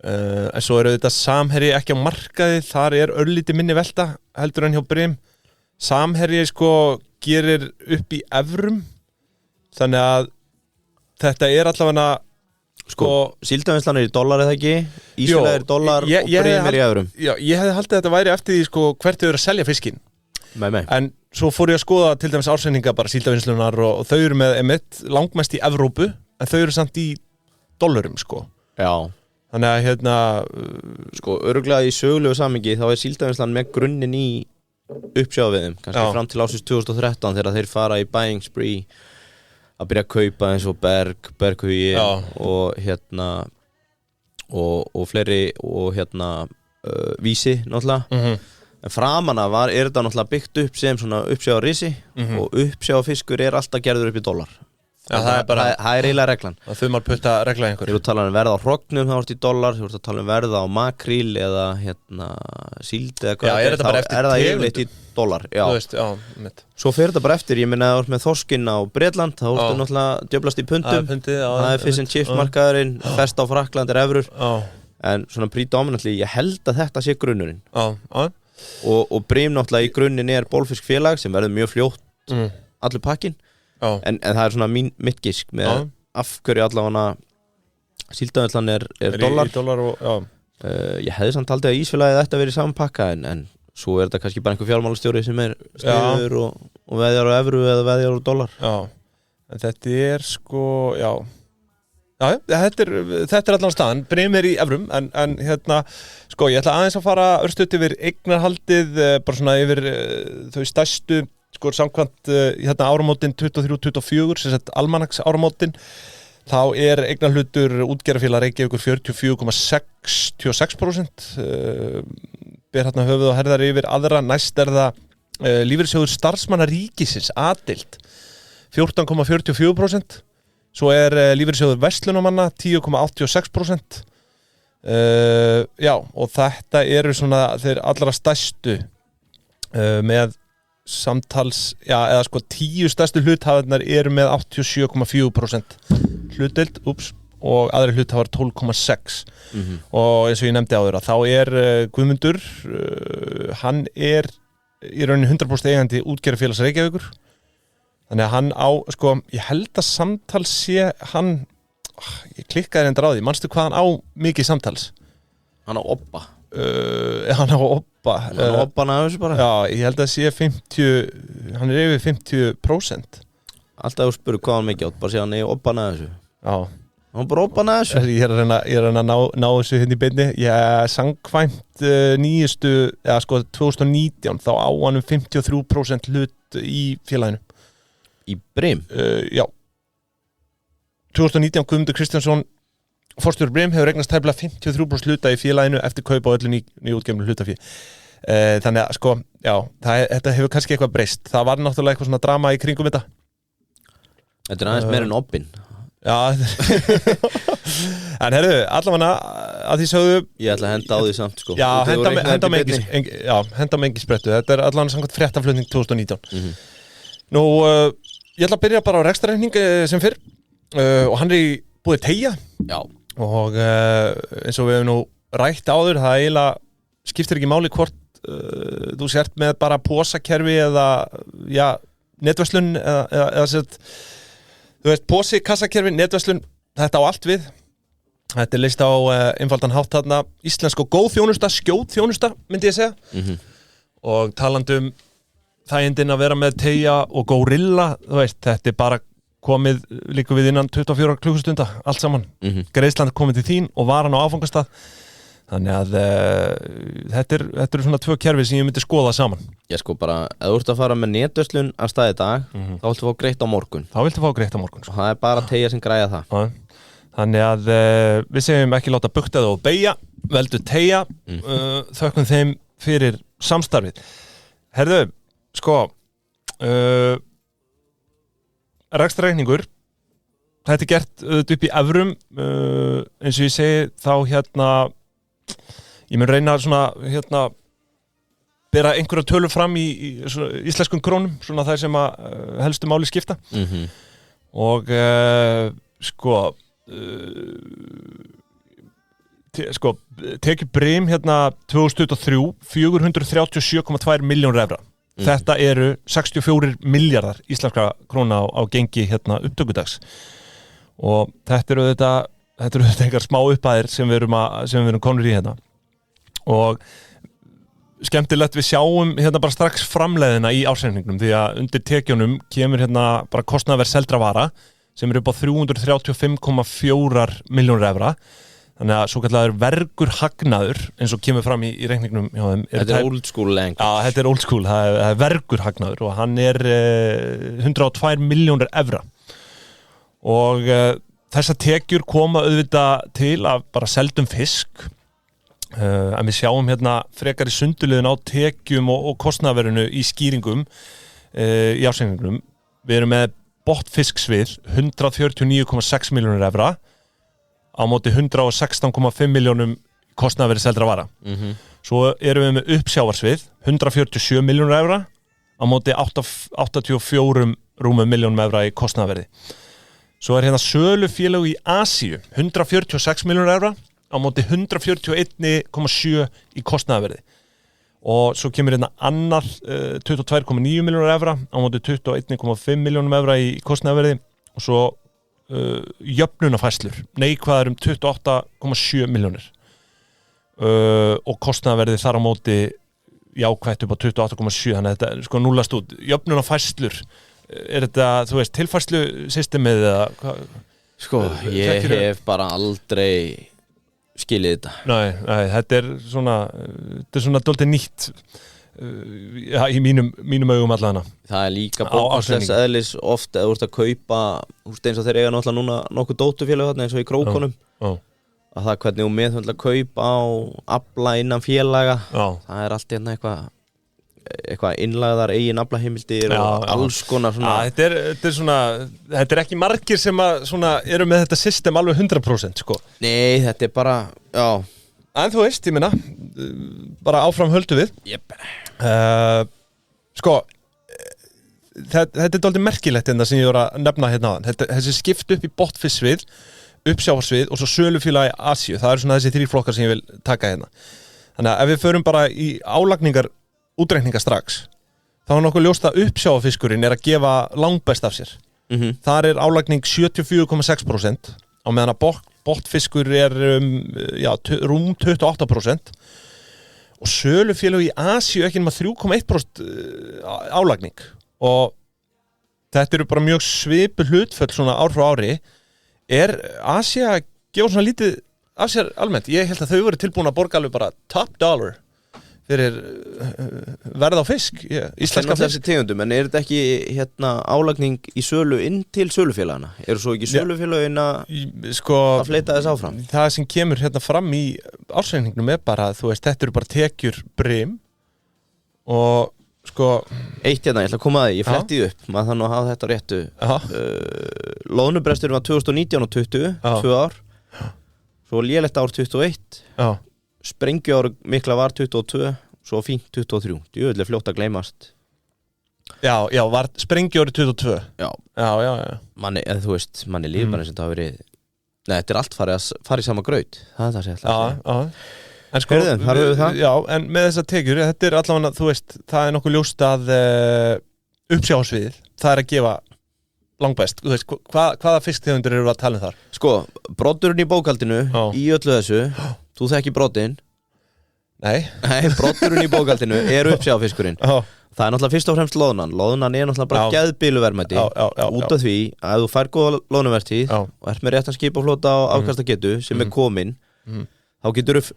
en svo er auðvitað Samherji ekki á markaði þar er örlítið minni velta heldur en hjá Brim Samherji sko gerir upp í evrum þannig að þetta er allavega sko síldavinnslan er í dollar eða ekki ísfélagið er í dollar og Brim er í evrum já, ég hefði haldið að þetta væri eftir því sko hvert þau eru að selja fiskinn en svo fór ég að skoða til dæmis ársendinga bara síldavinnslunar og þau eru með emitt langmest í Evrópu en þau eru samt í dollarum sko já þannig að hérna sko örugglega í sögulegu samhengi þá er síldavinnslan með grunninn í uppsjáðum kannski fram til ásins 2013 þegar þeir fara í buying spree að byrja að kaupa eins og Berghugi og hérna og fleiri og hérna Vísi náttúrulega en framan af er þetta náttúrulega byggt upp sem svona uppsjáðarrisi og uppsjáðarfiskur er alltaf gerður upp í dollar það er eiginlega reglan það þumar putta regla einhver þegar þú talar verð á hrognum þá ertu í dollar þegar þú talar verð á makríl eða hérna síld eða hvað er það yfirleitt í dollar veist, svo fer þetta bara eftir ég minna að þú ert með þorskinn á Bretland þá ertu náttúrulega djöflast í pundum það er fish and chips markaðurinn fest á Frakland er evrur en svona predominantly ég held að þetta sé grunnurinn og Brim náttúrulega í grunninn er bólfiskfélag sem verður mjög fljótt allur pakkin en það er svona mitt gisk með af hverju allavega síldavinslan er dollar og, ég hefði samt haldið að ísfélagið ætti að vera í saman pakka en svo er þetta kannski bara einhver fjármálastjóri sem er sniður og veðjar á evru eða veðjar á dollar en þetta er sko þetta er allan staðan Brim er í evrum en hérna sko ég ætla aðeins að fara örstuðt yfir eignarhaldið bara svona yfir þau stærstu sko samkvæmt hérna áramótin 23-24 sem sett almanaks áramótin þá er eignarhlutur útgerðarfélag Reykjavíkur 44,66% ber hérna höfuð og herðar yfir aðra næst er það lífeyrissjóður starfsmanna ríkisins A-deild 14,44% svo er lífeyrissjóður verslunamanna 10,86% já og þetta eru svona þeir allra stærstu með samtals, eða sko 10 stærstu hluthafarnir eru með 87,4% hlutdeild og aðri hluthafar 12,6% og eins og ég nefndi áður að þá er Guðmundur hann er í rauninni 100% eigandi útgerðarfélags Reykjavíkur þannig að hann á, sko, ég held að samtals sé hann ég klikkaði reyndar á því, manstu hvað hann á mikið samtals? Hann á Obba hann á Obba næðus bara já, ég held að sé 50 hann er yfir 50% alltaf þú spurur hvað hann mikið átt bara sé hann er Obba næðus já hann bara Obba næðus ég er að reyna að ná þessu hérna í beinni ég samkvæmt nýjustu eða sko 2019 þá á hann 53% hlut í félaginu í Brim? Já 2019 Guðmundur Kristjánsson forstjóri Brim hefur eignast tæplega 53% hluta í félaginu eftir kaup á öllu nýútgefnu hlutafé þannig að sko, já þetta hefur kannski eitthvað breyst það var náttúrulega eitthvað svona drama í kringum þetta er aðeins meira en Obbin já en herru, allavega að því sögðu ég ætla að henda á því samt sko já, henda með engi sprettu þetta er allavega samkvæmt fréttaflutning 2019 nú, ég ætla að byrja bara á rekstrarreikning sem fyrr og hann er í búið Teygja já og eins og við hefum nú rætt áður það eiginlega skiptir ekki máli hvort þú sért með bara posakerfi eða netverslun eða sett, þú veist, posi, kassakerfi, netverslun, þetta á allt við. Þetta list á einfaldan hátt þarna, íslensk og góð þjónusta, skjót þjónusta, myndi ég segja. Og talandi þægindin að vera með Teygja og Gorilla, þú veist, þetta bara komið líka við innan 24 klukkustunda, allt saman. Greiðslan komið til þín og varan á áfangastað. Þannig að þetta er svona 2 kerfi sem ég myndi skoða saman. Ég sko bara, ef þú ert að fara með netverslun að staði dag, þá viltu fá greitt á morgun. Og það er bara Teygja sem græja það. Þannig að við segjum ekki láta bukta það og beygja, veldu Teygja, þökkum þeim fyrir samstarfið. Herðu, sko, rekstrarreikningur, þetta er gert upp í evrum, eins og ég segi þá ég mun reyna svona bera einhverja tölur fram í íslenskum krónum, svona þær sem að helstu máli skipta. Og tekjubrim 2023 437,2 milljónir evra. Þetta eru 64 miljardar íslenskra króna á gengi upptökudags. Og þetta eru einhver smá upphæðir sem við erum konur í hérna. Og skemmtilegt við sjáum bara strax framleiðina í ársreikningnum, því að undir tekjunum kemur bara kostnaðarverð seldra vara sem eru upp á 335,4 milljónir evra. Þannig að svo kallaður vergur hagnaður, eins og kemur fram í reikningnum hjá þeim. Þetta er old school language. Já, þetta er old school, það er vergur hagnaður og hann er 102 milljónir evra. Og þessar tekjur koma auðvitað til af bara seldum fisk. En við sjáum frekar í sunduliðin á tekjum og kostnaðarverðinu í skýringum í ársreikningnum. Við erum með botnfisksvið 149,6 milljónir evra á móti 116,5 milljónum kostnaðarverði seldra vara. Svo erum við með uppsjávarsvið 147 milljónir evra á móti 84 rúmum milljónum evra í kostnaðarverði. Svo er sölufélög í Asíu 146 milljónir evra á móti 141,7 í kostnaðarverði. Og svo kemur annar 22,9 milljónir evra á móti 21,5 milljónum evra í kostnaðarverði. Og svo jöfnunarfærslur neikvæðar 28,7 milljónir. Og kostnaðarverði þar á móti jákvætt upp á 28,7, þannig að þetta er núllast út. Jöfnunarfærslur, er þetta, þú veist, tilfærslustystemið eða? Sko, ég hef bara aldrei skilið þetta. Nei, þetta er svona dálítið nýtt í mínum augum allavega. Það er líka bókast þess eðlis oft eða þú ert að kaupa, eins og þeir eiga náttúrulega núna nokkuð dótturfélög þarna eins og í Krókunum. Að það hvernig þú meðhundla kaupa á afla innan félaga. Það er allt eitthvað innlagðar eigin aflaheimildir og alls konar svona. Þetta er ekki margir sem eru með þetta system alveg 100% sko. Nei, þetta er bara, En þú veist, ég meina, bara áfram höldu við. Sko, þetta er dálítið merkilegt sem ég voru að nefna áðan. Þessi skipt upp í botnfisksvið, uppsjávarsvið og svo sölufélag í Asíu. Það eru svona þessi 3 flokkar sem ég vil taka hérna. Þannig að ef við förum bara í útreikninga strax, þá er nokkuð ljóst að uppsjávarfiskurinn er að gefa langbest af sér. Þar er álagning 74,6% á meðan að botnfiskur er rúm 28% og sölufélög í Asíu ekki nema 3,1% álagning og þetta eru bara mjög svipuð hlutföll svona ár frá ári. Er Asía að gefa svona lítið af sér almennt? Ég held að þau verið tilbúin að borga alveg bara top dollar fyrir verð á fisk, íslenska fisk. Tegundum, en er þetta ekki álagning í sölu inn til sölufélagana? Eru svo ekki sölufélagin að fleita þess áfram? Það sem kemur fram í ársreikningnum er bara, þú veist, þetta eru bara tekjur brim og sko... Eitt ég ætla að koma að því, ég fletti upp, maður þannig að hafa þetta réttu. Loðnubresturinn var 2019 og 20, 2 ár, svo lélegt ár 21. Sprengjuár mikla var 22, svo fínt 23. Djöfull er fljótt að gleymast. Já, var sprengjuári 22. Já. Manni, eða þú veist, lífið bara eins og það hafi verið. Nei, þetta er allt farið í sama graut. Það er það sem ég ætla að segja. En sko, já, en með þessar tekjur, þetta allavega, þú veist, það nokkuð ljóst að uppsjáhásviðið, það að gefa langbest, þú veist, hvaða fisktegundir eru að tala þar? Sko, broddurinn í bókaldinu, í öllu þessu, þú þekki broddinn. Nei, broddurinn í bókaldinu uppsjáfiskurinn. Það náttúrulega fyrst og fremst loðnan náttúrulega bara geðbíluverðmæti út af því að þú fær góða loðnuvertíð og ert með réttan skipaflota og afkastagetu sem komin þá getur þú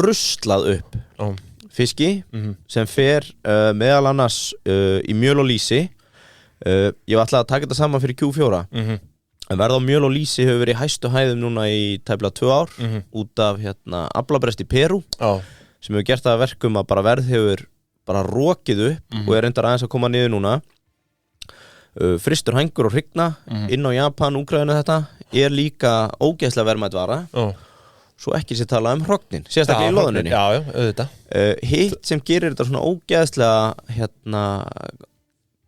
ruslað upp fiski sem fer meðal annars í mjöl og lýsi. Ég var alltaf að taka þetta saman fyrir Q4 en verð á mjöl og lýsi hefur verið í hæstu hæðum núna í tæplega 2 ár út af aflabrest í Perú sem hefur gert það að verkum að bara verð hefur bara rokið upp og reyndar aðeins að koma niður núna. Frystur hængur og hrygna inn á Japan, Úkraínu þetta líka ógeðslega verðmæt vara. Svo ekki sér talað hrognin, sérstaklega í loðuninni. Já, auðvitað. Hitt sem gerir þetta svona ógeðslega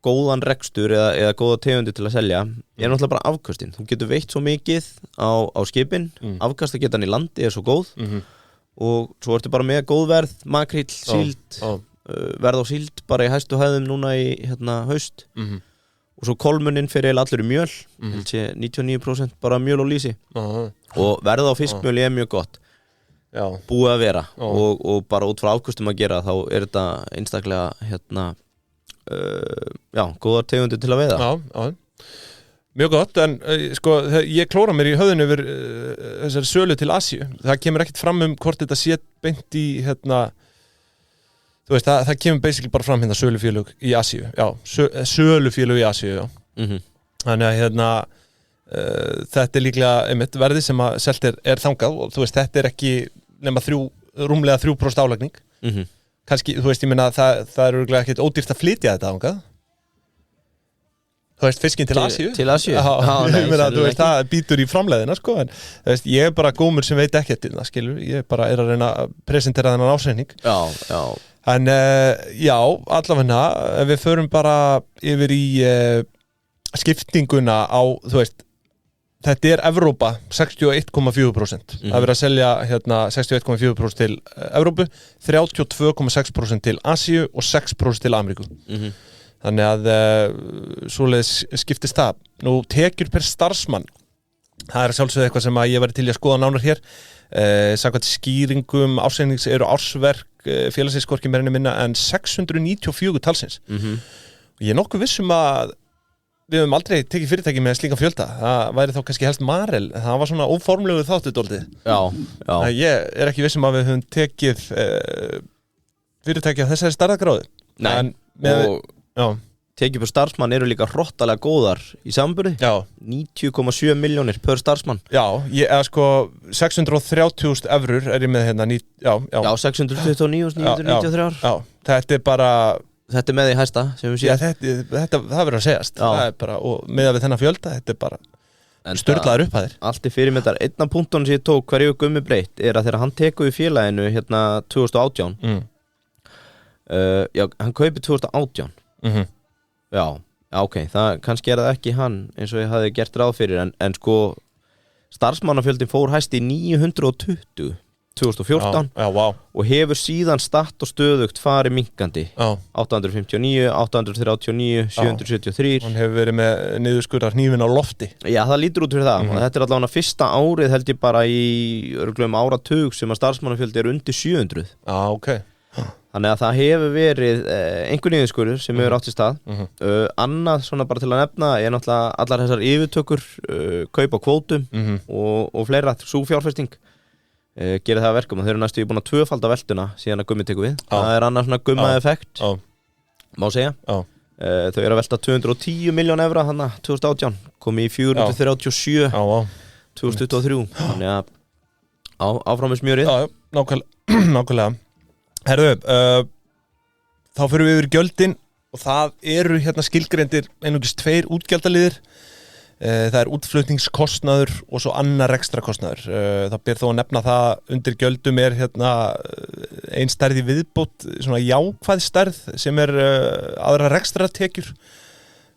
góðan rekstur eða góða tegundir til að selja náttúrulega bara afköstin. Þú getur veitt svo mikið á skipin, afkastagetan í landi svo góð og svo ertu bara með góð verð, makríll, síld verð á síld bara í hæstu hæðum núna í haust og svo kolmuninn fyrir allur í mjöl 99% bara mjöl og lýsi og verð á fiskmjöli mjög gott búið að vera og bara út frá afkostum að gera þá þetta einstaklega góðar tegundir til að veiða. Já, mjög gott, en sko, ég klóra mér í höfðinu yfir þessari sölu til Asíu. Það kemur ekkert fram hvort þetta sé beint í þú veist, það kemur basically bara fram sölufélög í Asíu, sölufélög í Asíu, þannig að þetta líklega einmitt verði sem að selt þangað og þú veist, þetta ekki nema rúmlega 3% álagning kannski, þú veist, ég meina það örugglega ekkert ódýrt að flytja þetta þangað þú veist, fiskinn til Asíu til Asíu, ég meina, þú veist, það býtur í framleiðina sko, en þú veist, ég bara gómur sem veit ekkert það, skilur, ég bara að reyna að presentera þennan ásreining en já, allavega ef við förum bara yfir í skiptinguna á, þú veist þetta Evrópa 61,4% það verið að selja 61,4% til Evrópu 32,6% til Asíu og 6% til Ameríku þannig að svoleiðis skiptist það. Nú tekjur per starfsmann það sjálfsögðu eitthvað sem að ég væri til að skoða nánar hér samkvæmt skýringum ársreiknings eru ársverk félagsins hvorki meira minna en 694 talsins og ég nokkuð vissum að við höfum aldrei tekið fyrirtæki með slíkan fjölda það væri þá kannski helst Marel það var svona óformlegu þáttu dálítið ég ekki vissum að við höfum tekið fyrirtæki af þessari stærðargráðu. Nei, og tekið per starfsmann eru líka hrottalega góðar í samanburði 90,7 milljónir per starfsmann. Ég sko 630.000 evrur ég með hérna 629.993 þetta bara þetta með því hæsta sem við séum þetta verður að segjast það bara, og með við þennan fjölda þetta bara sturlaður upp að þér allt fyrir með þar. Einn af punktunum sem ég tók hverju Gummi breytt að þegar hann tekur í félaginu 2018 hann kaupið 2018 ok, það kannski það ekki hann eins og ég hafði gert ráð fyrir en sko starfsmannafjöldin fór hæst í 920 2014 og hefur síðan statt og stöðugt farið minkandi 859, 839, 773 hann hefur verið með niðurskurðar hnífin á lofti það lítur út fyrir það og þetta allavega fyrsta árið held ég bara í örgulegum áratug sem að starfsmannafjöldi undir 700 þannig að það hefur verið einhver niðurskurður sem hefur átt í stað annað svona bara til að nefna náttúrulega allar þessar yfirtökur kaup á kvótum og fleira súfjárfesting gerir það verkum og þeir eru næstu búin að tvöfalda veltuna síðan að Gummi tekur við það annað svona Gumma-effekt má segja þau eru að velta 210 miljón evra þannig 2018 komið í 437 2023 þannig að áfram með smjörið nákvæmlega herðu þá fyrir við yfir gjöldin og það eru skilgreindir einungis 2 útgjaldaliðir það útflutningskostnaður og svo annar rekstrakostnaður það ber þó að nefna það undir gjöldum ein stærð í viðbót svona jákvæð stærð sem aðra rekstratekjur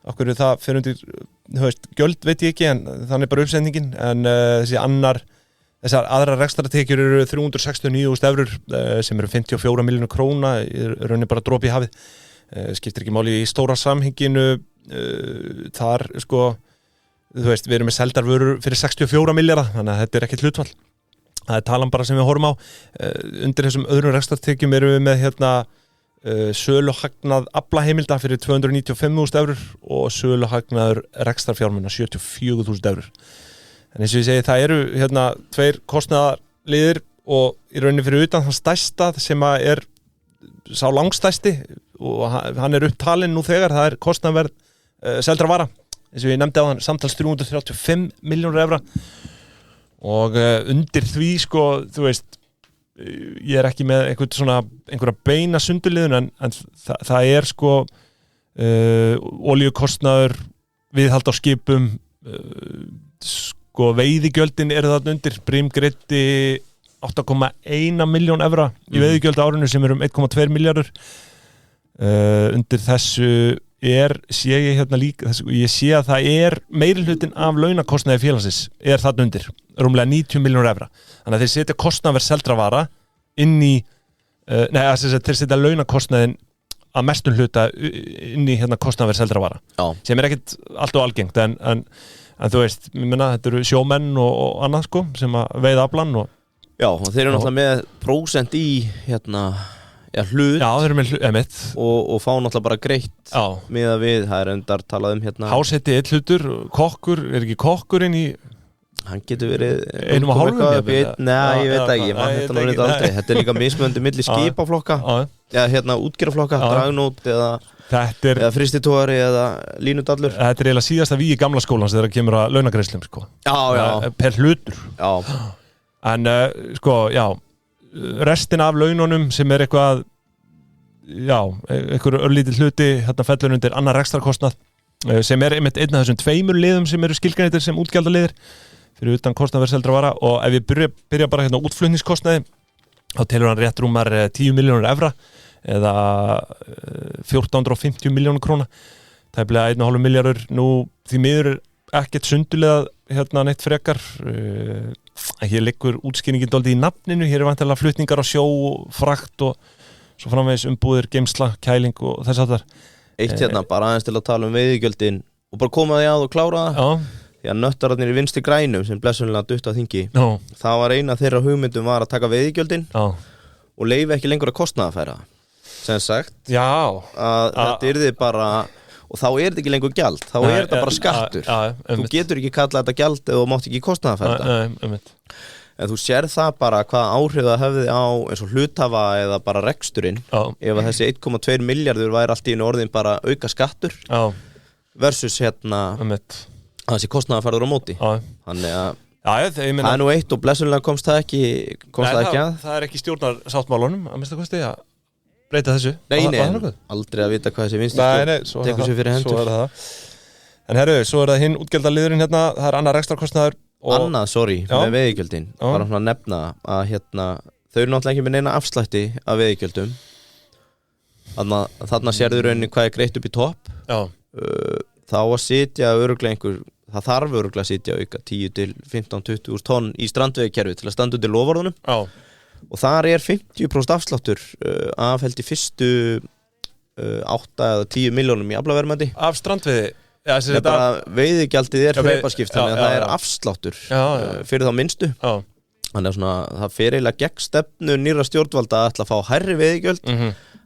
okkur það fyrir undir gjöld veit ég ekki en þannig bara uppsendingin en þessi annar Þessar aðra rekstratekjur eru 369.000 evrur sem eru 54 milljónir króna, raunin bara dropi í hafið. Skiptir ekki máli í stóra samhenginu, þar sko, þú veist, við erum með seldar vörur fyrir 64 milljarða, þannig að þetta er ekkert hlutfall. Það er talan bara sem við horfum á. Undir þessum öðrum rekstratekjum erum við með söluhagnað aflaheimilda fyrir 295.000 evrur og söluhagnaður rekstrarfjármuna 74.000 evrur. En eins og ég segi, það eru tveir kostnaðarliðir og í rauninni fyrir utan þann stærsta sem er sá langstærsti og hann er upptalinn nú þegar, það er kostnaðarverð seldra vara. Eins og ég nefndi á hann, samtals 335 milljónir evra og undir því sko, þú veist, ég er ekki með einhverja beina sundurliðun en það er sko olíukostnaður, viðhald á skipum, sko veiðigjöldin eru þarna undir, Brim greiddi 8,1 miljón evra í veiðigjöld árinu sem eru 1,2 milljarður. Undir þessu sé ég líka, ég sé að það er meirihlutin af launakostnaði félagsins er þarna undir, rúmlega 90 milljónir evra. Þannig að þeir setja kostnaðarverð seldra vara inn í, þeir setja launakostnaðin að mestum hluta inn í kostnaðarverð seldra vara. Já. Sem er ekkit allt og algengt, en þú veist, ég meina, þetta eru sjómenn og annað sko, sem að veiða aflann og... Já, og þeir eru náttúrulega með prósent í, hlut. Já, þeir eru með hlut, og fá náttúrulega bara greitt með að við, það er endar talað Hásetti 1 hlutur, kokkur, er ekki kokkurinn í... Hann getur verið... 1,5? Nei, ég veit ekki, þetta er líka mismunandi milli skipaflokka, útgerðarflokka, dragnót eða fristitóari eða línudallur. Þetta er eiginlega síðasta vígi gamla skólans þegar það kemur að launagreiðslum sko. Já. Per hlutur. Já. En restin af laununum sem er eitthvað einhver örlítill hluti fellur undir annar rekstrarkostnað sem er einmitt einn af þessum tveimur liðum sem eru skilgreindir sem útgjaldaliðir fyrir utan kostnaðarverð seldra vara og ef við byrja bara útflutningskostnaði þá telur hann rétt rúmar 10 milljónir evra eða 1450 milljónir króna tæplega 1,5 milljarður nú því miður ekkert sundulega neitt frekar hér liggur útskýringin dálítið í nafninu hér er vantilega flutningar á sjó frakt og svo framvegis umbúðir, geymsla, kæling og þess að Eitt bara aðeins til að tala veiðigjöldin og bara koma því að og klára það því að nöttararnir í vinstri grænum sem blessunlega dutt á þingi það var eina þeirra hugmyndum var að taka veiðigjöldin og leyfa ekki lengur að kostnaðarfæra sem sagt að þetta yrði bara og þá er þetta ekki lengur gjald þá er þetta bara skattur þú getur ekki kallað þetta gjald eða þú mátt ekki kostnaðarfæra en þú sér það bara hvað áhrif það hefði á eins og hluthafa eða bara reksturinn ef að þessi 1,2 milljarður væri allt í einu orðin bara auka skattur versus að þessi kostnaðarfærður á móti þannig að það er nú eitt og blessunlega komst það ekki að það er ekki stjórnarsáttmálunum að mista kosti að breyta þessu aldrei að vita hvað þessi vinstri tekur sér fyrir hendur en herru, svo er það hinn útgjaldaliðurinn það er annar rekstrarkostnaður með veiðigjöldin bara að nefna að þau eru náttúrulega ekki með neina afslætti af veiðigjöldum þarna sérðu rauninni hvað er greitt upp í topp þá að sitja örugglega það þarf örugglega að sitja auka 10 til 15-20 tonn í strandveiðikerfi til að standa undir loforðunum og þar er 50% afsláttur af held í fyrstu 8 eða 10 milljónum í aflaverðmæti af strandveiði bara veiðigjaldið er hreipaskipt þannig að það er afsláttur fyrir þá minnstu þannig að það fer eiginlega gegn stefnu nýrra stjórnvalda að ætla að fá hærri veiðigjöld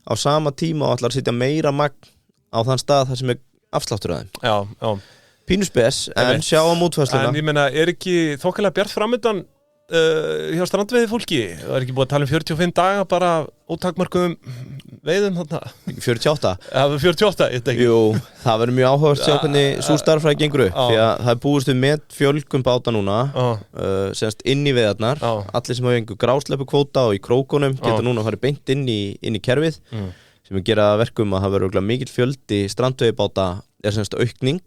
á sama tíma og ætla að setja meira magn á þann stað þar sem er afsláttur að þeim pínuspes en sjá á mútfæsluna en ég meina er ekki þokkalega bjart framöndan hjá strandveiði fólki það er ekki búið að tala 45 daga bara ótakmörkuðum veiðum 48? 48, ég tengi Jú, það verður mjög áhugavert að sjá hvernig sú starffræði gengur upp því að það er búist við með fjölgun báta núna semst inn í veiðarnar allir sem hafa einhver grásleppu kvóta og í krókunum geta núna að fara beint inn í kerfið sem er gera verkum að það verður mikill fjöldi strandveiðibáta er semst aukning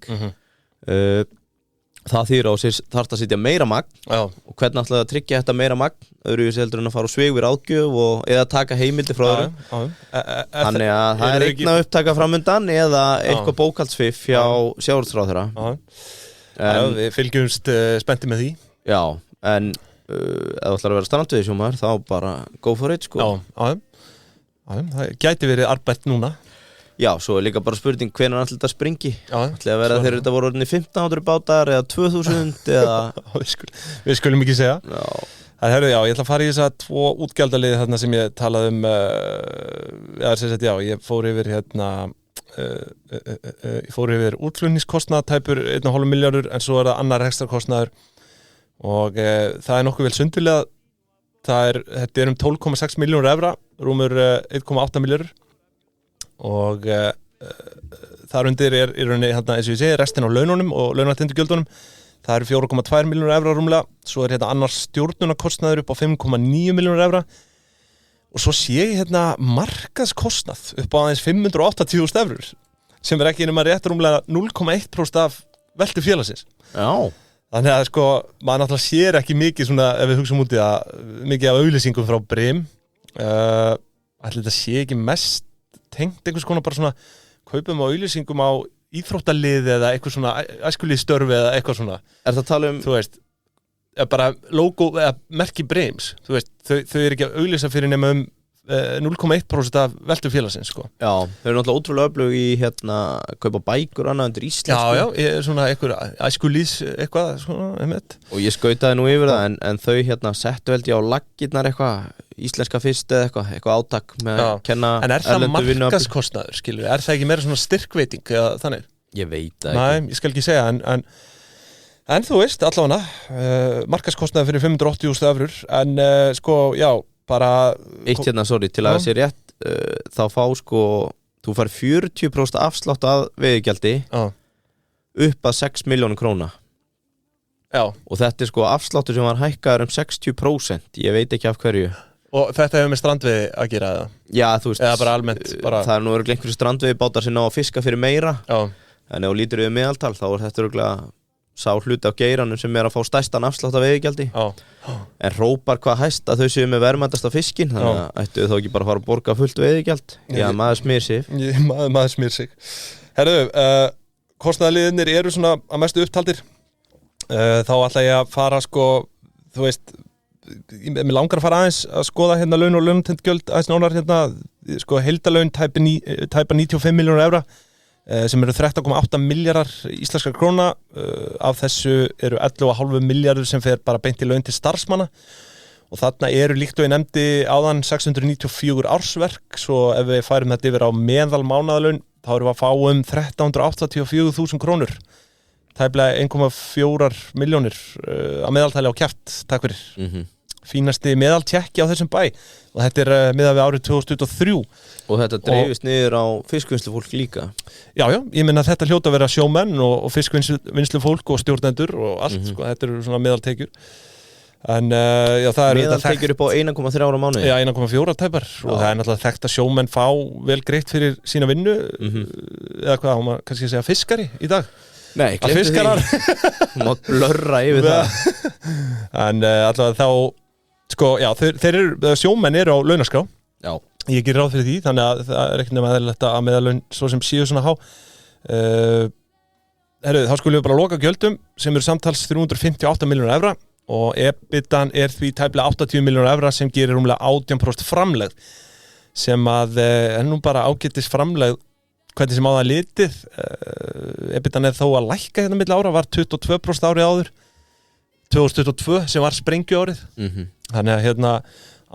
það þýðir á sér þarf að setja meira magn og hvernig ætlaði að tryggja þetta meira magn öðruvísi heldur en að fara á svig við ráðgjöf eða taka heimildi frá öðrum þannig að það er eigna upptaka framundan eða eitthvað bókaldsfif hjá sjávarútvegsráðherra við fylgjumst spennti með því en ef þú ætlar að vera strandveiðisjómaður þá bara go for it sko. Já, það gæti verið arbeitt núna. Já, svo líka bara spurning hvenær allir þetta springi. Ætli að vera þegar þetta voru orðinni 1500 bátar eða 2000 eða Við skulum ekki segja. Já. Það herru, já, ég ætla að fara í þessa 2 útgjaldaliði þarna sem ég talaði ég fór yfir ég fór yfir útflutningskostnað tæpur 1,5 milljarður en svo það annar rekstrarkostnaður og það nokkuð vel sundilega þetta 12,6 milljónur evra rúmur 1,8 milljarður og þar undir í rauninni eins og ég segi restin á laununum og launatendu gjöldunum það 4,2 milljónur evra rúmlega svo annars stjórnunarkostnaður upp á 5,9 milljónur evra og svo sé ég markaðskostnað upp á aðeins 580.000 evrur sem ekki nema rétt rúmlega 0,1% af veltu félagsins. Já. Þannig að maður náttúrulega sér ekki mikið svona, ef við hugsum út í það, mikið af auglýsingum frá Brim. Ætli þetta sé ekki mest tengt einhvers konar bara svona kaupum á auglýsingum á íþróttalið eða eitthvað svona æskulíðstörfi eða eitthvað svona. Það að tala þú veist, bara logo eða merki Brims, þú veist, þau ekki að auglýsa fyrir nema 0,1% af veltu félagsins, sko. Já, þau náttúrulega ótrúlega öflug í kaupa bækur annað undir Ísland. Já, ég svona eitthvað æskulíðs eitthvað svona, einmitt. Og ég skautaði nú yfir það en þau settu held ég á laggirnar eitthvað íslenska fyrst eða eitthvað átak með að kenna en það markaðskostnaður, skilur? Það ekki meira svona styrkveiting eða þannig? Ég veit það ekki. Nei, ég skal ekki segja en þú veist, allavega markaðskostnaður fyrir 580.000 evrur en já, bara eitt sorry, til að það sé rétt þá fá þú fær 40% afslátt af veiðigjaldi upp að 6 milljónir króna. Já. Og þetta afsláttur sem var hækkaður 60%, ég veit ekki af hverju. Og þetta hefur með strandveiði að gera það? Já, þú veist, eða bara almennt bara... það nú einhverju strandveiðibátar sem ná að fiska fyrir meira. Já. En ef þú lítur við meðaltal þá þetta örugglega sá hluti af geiranum sem að fá stærstan afslátt af veiðigjaldi. En hrópar hvað hæst að þau séu með verðmætasta fiskinn, þannig að ættu þá ekki bara að fara að borga fullt veiðigjald. Já, maður smýr sig. Maður smýr sig. Herðu, kostnaðarliðirnir eru svona að mestu upptaldir. Þá ætla ég að fara þú veist, mér langar að fara aðeins að skoða laun og launatengd aðeins nánar heildarlaun tæpa 95 milljónur evra sem eru 13,8 milljarðar íslenskar króna af þessu eru 11,5 milljarður sem fer bara beint í laun til starfsmanna og þarna eru líkt og ég nefndi áðan 694 ársverk svo ef við færum þetta yfir á meðal mánaðalaun þá erum við að fá 1384.000 krónur tæplega 1,4 milljónir að meðaltali á kjaft, takk fyrir fínasti meðaltjekki á þessum bæ og þetta miðað við árið 2023 og þetta dreifist niður á fiskvinnslufólk líka. Já, ég meina að þetta hljóta að vera sjómenn og fiskvinnslufólk og stjórnendur og allt, þetta eru svona meðaltekjur en já, það er meðaltekjur upp á 1,3 ára mánuði. Já, 1,4 tæpar og það er náttúrulega þekkt að sjómenn fá vel greitt fyrir sína vinnu eða hvað, má kannski segja fiskari í dag. Nei, glemtu því. Má blörra yfir það. En allavega þá já, sjómenn eru á launaskrá. Já. Ég gerir ráð fyrir því, þannig að það er ekki nema eðlilegt að meðalaun svo sem séu svona há. Þá skulum við bara loka gjöldum sem eru samtals 358 milljónur evra og EBITDAn því tæplega 80 milljónur evra sem gerir rúmlega 18% framlegð sem að nú bara ágætis framlegð hvernig sem á það litið. EBITDAn þó að lækka milli ára, var 22% árið áður 2022 sem var sprengjuárið. Þannig að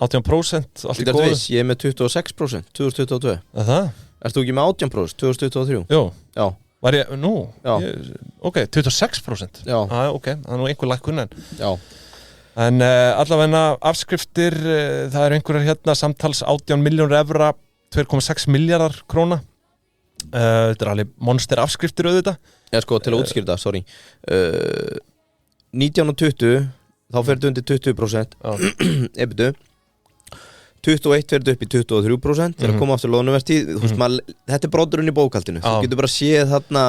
18% allt í góðu. Ég er með 26% 2022. Það? Erst þú ekki með 18% 2023? Jú. Já. Var ég, nú? Já. Ok, 26%. Já. Ok, það er nú einhver lækkun en. Já. En allavega afskriftir, það eru einhverjar samtals 18 milljónur evra, 2,6 milljarðar króna. Þetta er alveg monster afskriftir auðvitað. Já, til að útskýra það, sorry. 19 og 20 þá ferðu undir 20% EBITDU 21 ferðu upp í 23% þegar koma aftur loðnuvertíð þetta er broturinn í bókhaldinu þú getur bara séð þarna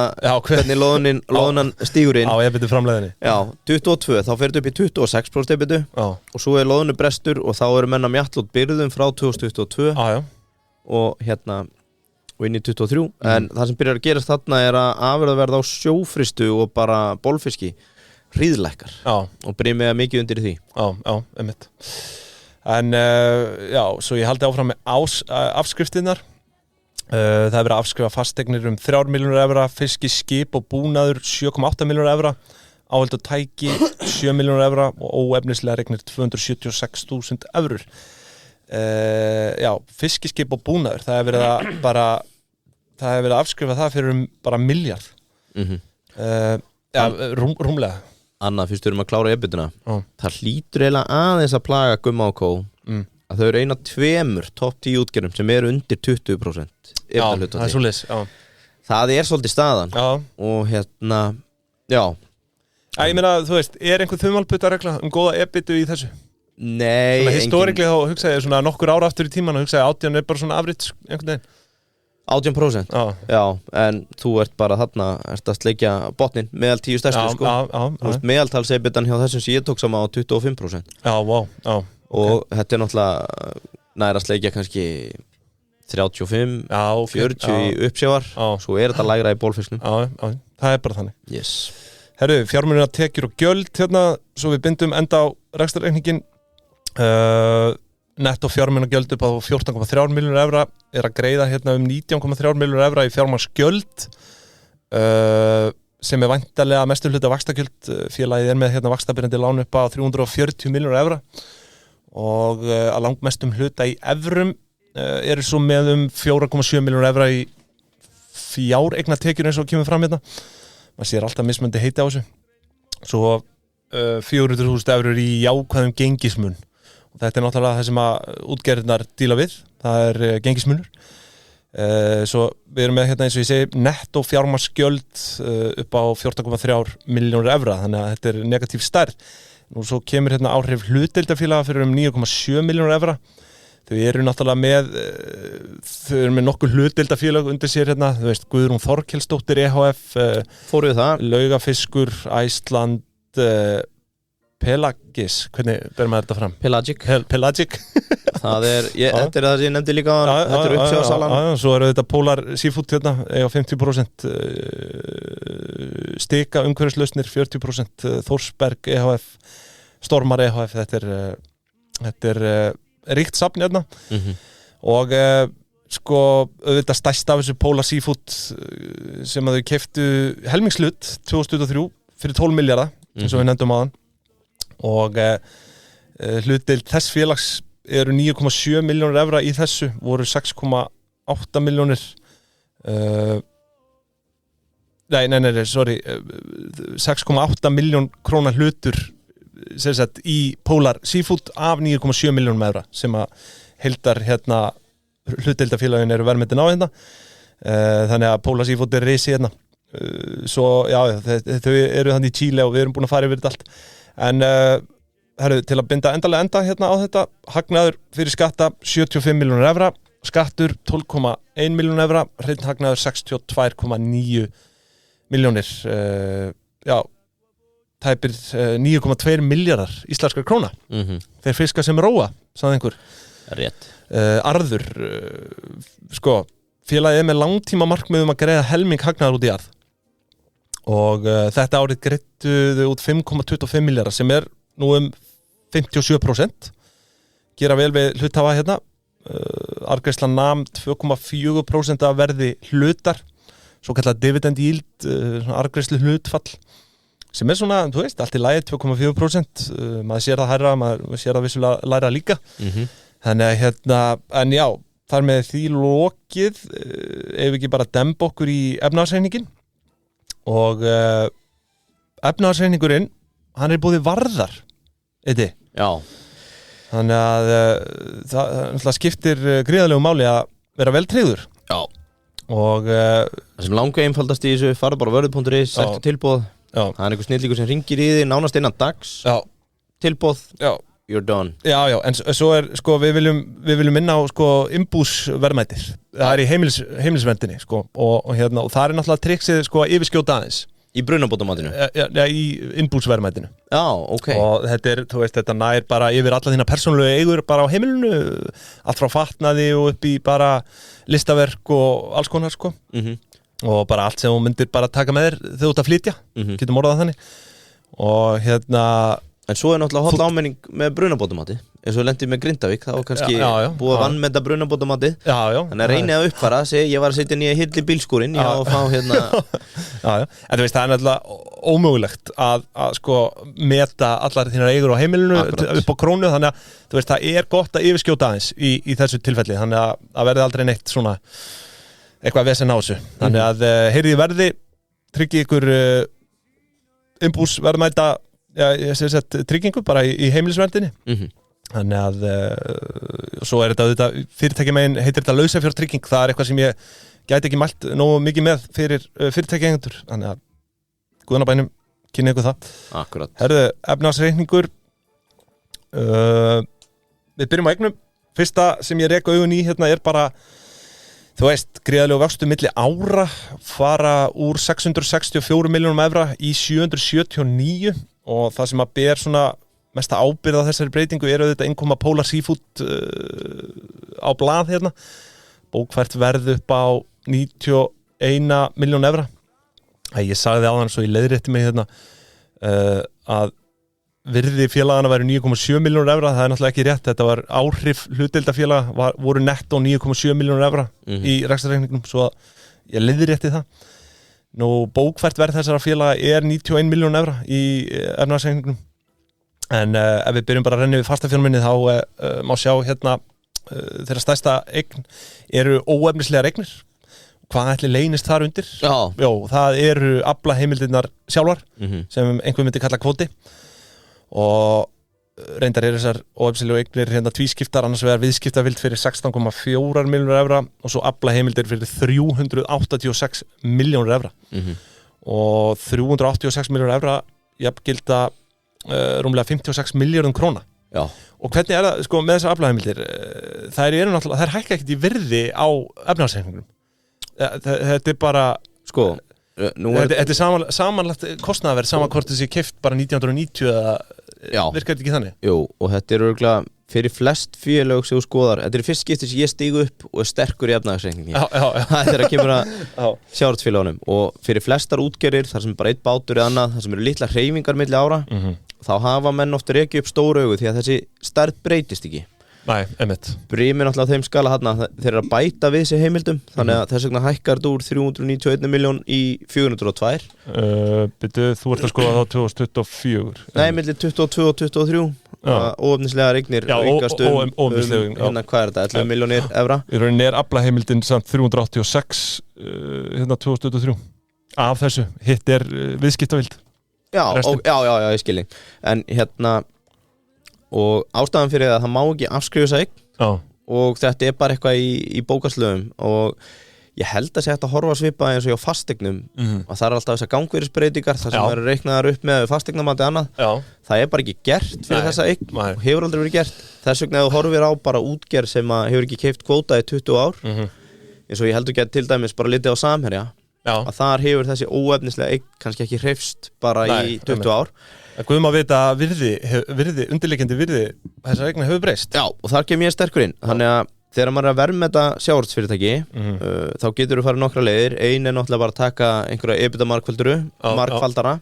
hvernig loðunan stígur inn á EBITDU framleiðinni 22 þá ferðu upp í 26% EBITDU og svo er loðnubrestur og þá eru menn að mjatla út byrðum frá 2022 og og inn í 23 en það sem byrjar að gerast þarna er að afurðaverð á sjófristu og bara bolfiski hríðlækkar og byrjum með mikið undir í því. Já, einmitt. En já, svo ég haldi áfram með afskriftinnar. Það hefur verið að afskrifa fasteignir 3 milljónir evra, fiskiskip og búnaður 7,8 milljónir evra, áhöld og tæki 7 milljónir evra og óefnislega regnir 276.000 evrur. Já, fiskiskip og búnaður, það hefur verið að afskrifa það fyrir bara milljarð. Já, rúmlega. Anna, fyrst við erum að klára EBITDA, það hlýtur eiginlega aðeins að plaga Gumma og Kó að þau eru eina 2 topp 10 útgerðum sem eru undir 20%. Já, það er svoleiðis, já. Það er svolítið staðan. Já. Og já. Ég meina, þú veist, er einhver þumalputaregla góða EBITu í þessu? Nei, svona historikli þá hugsaði ég svona nokkur ára aftur í tíman og hugsaði 18 er bara svona average einhvern veginn. 18%? Já, en þú ert bara þarna, ert að sleikja botnin meðal 10 stærstu, sko. Já. Meðaltals EBITan hjá þessum sem ég tók saman á 25%. Já, já. Og þetta náttúrulega næra að sleikja kannski 35, 40 í uppsjávar, svo þetta lægra í bólfisknum. Já, það bara þannig. Yes. Herru, fjármunina tekjur og gjöld hérna, svo við bindum enda á rekstrarreikningin. Netto fjármunagjöld upp á 14,3 milljónir evra að greiða hérna 19,3 milljónir evra í fjármagsgjöld sem væntanlega mestu hluta vaxtagjöld. Félagið með hérna vaxtabyrjandi lán upp á 340 milljónir evra og að langmestum hluta í evrum eru svo með 4,7 milljónir evra í fjáreignatekjur eins og kemur fram hérna. Maður sér alltaf mismöndi heiti á þessu. Svo 400.000 evrur í jákvæðum gengismun. Og þetta er náttúrulega það sem að útgerðirnar díla við. Það er gengismunur. Svo við erum með hérna eins og ég segi netto fjármagnsgjöld upp á 14,3 milljónir evra. Þannig að þetta er negatív stærð. Nú svo kemur hérna áhrif hlutdeildarfélaga fyrir 9,7 milljónir evra. Þau eru náttúrulega með nokkuð hlutdeildarfélag undir sér hérna, þú veist, Guðrún Þorkelsdóttir EHF, fóruð það, Laugafiskur, Æsland, Pelagis, hvernig ber maður þetta fram? Pelagic. Þetta er það sem ég nefndi líka, þetta er uppsjáðsalan. Svo eru þetta Polar Seafood hérna, eiga 50%, Stika umhverfislausnir 40%, Þórsberg EHF, Stormar EHF, þetta er ríkt safn hérna og sko auðvitað stærst af þessu Polar Seafood sem að þau keyptu helmingslut 2003 fyrir 12 milljarða eins og við nefndum áðan og hlutdeild þess félags eru 9,7 milljónir evra í þessu, voru 6,8 milljónir sorry 6,8 miljón króna hlutur sem sagt í Polar Seafood af 9,7 milljónum evra sem að heildar hérna hlutdeildarfélagin eru verðmetin á hérna þannig að Polar Seafood er risi hérna svo já, þau eru þannig í Chile og við erum búin að fara yfir þetta allt en til að binda endalega enda hérna á þetta hagnaður fyrir skatta 75 milljónir evra skattur 12,1 milljónir evra hreinn hagnaður 62,9 milljónir já tæpir 9,2 milljarðar íslenskar króna. Þeir fiska sem róa, sagði einhver. Rétt. Arður, sko, félagið er með langtíma markmiðum að greiða helming hagnaðar út í arð. Og þetta árið greiddu þau út 5,25 milljarðar sem er nú 57%. Gera vel við hluthafa hérna. Arðgreiðslan nam 2,4% af verði hlutar. Svo kallar dividend yield, arðgreiðslu hlutfall. Sem er svona, þú veist, allt í lagi 2,4%, maður sér það hærra, maður sér það vissulega læra líka. Þannig að hérna, en já, þar með því lokið, ef við ekki bara demba okkur í efnahagsreikningin og efnahagsreikningurinn, hann er búið varðar, eitthvað. Já. Þannig að það skiptir gríðarlegu máli að vera vel tryggður. Já. Og það sem langa einfaldast í þessu, fara bara vörðu.is, settu tilboð. Já. Það er einhver snillíkur sem ringir í því nánast innan dags. Já. Tilboð. Já. You're done. Já, en svo er sko við viljum minna á sko innbúsverðmætir. Það er í heimilisverndinni sko og hérna og það er náttúrulega triksið sko að yfirskjóta aðeins. Í brunabótamatinu? Já, í innbúsverðmætinu. Já, ok. Og þetta er, þú veist, þetta nær bara yfir alla þína persónulegu eigur bara á heimilinu, allt frá fatnaði og upp í bara listaverk og alls konar sko. Og bara allt sem þú myndir bara taka með þér þegar þú ert að flytja, getum orðað þannig og hérna En svo náttúrulega holl ámenning með brunabótamati eins og lendi með Grindavík, þá kannski búið að vannmeta brunabótamati þannig að reyni að uppfara, ég var að setja nýja hill í bílskúrin og fá hérna en þú veist, það er náttúrulega ómögulegt að sko meta allar þínar eigur á heimilinu upp á krónu, þannig að þú veist, það er gott að yfirskjóta aðeins í þessu tilfelli, þannig að það verði aldrei neitt svona eitthvað vesen á þessu, þannig að heyrði verði, tryggi ykkur umbús verðmæta tryggingu bara í heimilisverndinni þannig að svo er þetta fyrirtækjamegin heitir þetta lausafjártrygging, það er eitthvað sem ég gæti ekki mælt nógu mikið með fyrir fyrirtækjaeigendur, þannig að guðanabænum kynni ykkur það. Akkurat. Herðu, efnahagsreikningur við byrjum á eignum, fyrsta sem ég reka augun í hérna er bara þú veist, gríðarlegu vöxtu milli ára fara úr 664 milljónum evra í 779 og það sem að ber svona mesta ábyrgð á þessari breytingu er auðvitað innkoma Polar Seafood á blað hérna, bókfært verð upp á 91 milljón evra. Ég sagði áðan svo ég leiðrétti mig hérna að virði félagana væri 9,7 milljónur evra, það er náttúrulega ekki rétt, þetta var áhrif hlutdeildafélaga voru netto 9,7 milljónur evra í rekstrarreikningnum, svo ég leiðrétti það. Nú bókfært verð þessara félaga er 91 milljón evra í efnahagsreikningnum. En ef við byrjum bara að renna við fastafjármunni þá má sjá hérna þeirra stærsta eign eru óefnislegar eignir. Hvað ætli leynist þar undir? Jó, það eru aflaheimildirnar sjálfar sem einhver myndi kalla kvóti og reyndar eru þessar óefnislegu eignir hérna tvískiptar, annars vegar viðskiptavild fyrir 16,4 milljónur evra og svo aflaheimildir fyrir 386 milljónur evra og 386 milljónur evra jafngilda rúmlega 56 milljörðum króna. Já. Og hvernig er það, sko, með þessar aflaheimildir þær eru náttúrulega, þær hækka ekkert í virði á efnahagsreikningnum. Þetta er bara sko, þetta er samanlagt kostnaðarverð sama hvort þessi keypt bara 1990 eða virkar þetta ekki þannig? Jú, og þetta er örugglega fyrir flest félög sem þú skoðar, þetta er fyrst skipti sem ég stígu upp og er sterkur í efnahagsreikningi. Það er að kemur að sjávarútvegsfélögunum og fyrir flestar útgerðir þar sem bara einn bátur eða annað, þar sem eru litlar hreyfingar milli ára, þá hafa menn oft rekið upp stór augu því að þessi stærð breytist ekki. Nei, einmitt. Bríminn alltaf þeim skala þarna, þeir eru að bæta við sig heimildum, þannig að þess vegna hækkar þetta úr 391 milljón í 402. Þú ert að skoða þá 2024? Nei, milli 22 og 23. Óefnislegar eignir aukast hérna, hvað er þetta, 11 milljónir evra? Í rauninni er aflaheimildin samt 386 hérna 2023. Af þessu, hitt er viðskiptavild. Já, ég skilji. En hérna og ástæðan fyrir það má ekki afskrifa sig og þetta er bara eitthvað í bókhaldslegum og ég held að sé hægt að horfa svipað eins og á fasteignum og það er alltaf þessar gangvirðisbreytingar þar sem eru reiknaðar upp með fasteignamati annað. Það er bara ekki gert fyrir þessa eign og hefur aldrei verið gert. Þess vegna ef þú horfir á bara útgerð sem hefur ekki keypt kvóta í 20 ár eins og ég heldur ekki að til dæmis bara litið á Samherja að þar hefur þessi óefnislega eign kannski ekki hreyfst bara í 20 ár. Guðum að vita virði, undirliggjandi virði þessar eignar hefur breyst. Já, og þar kem ég sterkur inn. Þannig að þegar maður er að verðmeta sjávarútvegsfyrirtæki þá getur þú farið nokkra leiðir. Ein er náttúrulega bara að taka einhverja EBITDA markfaldara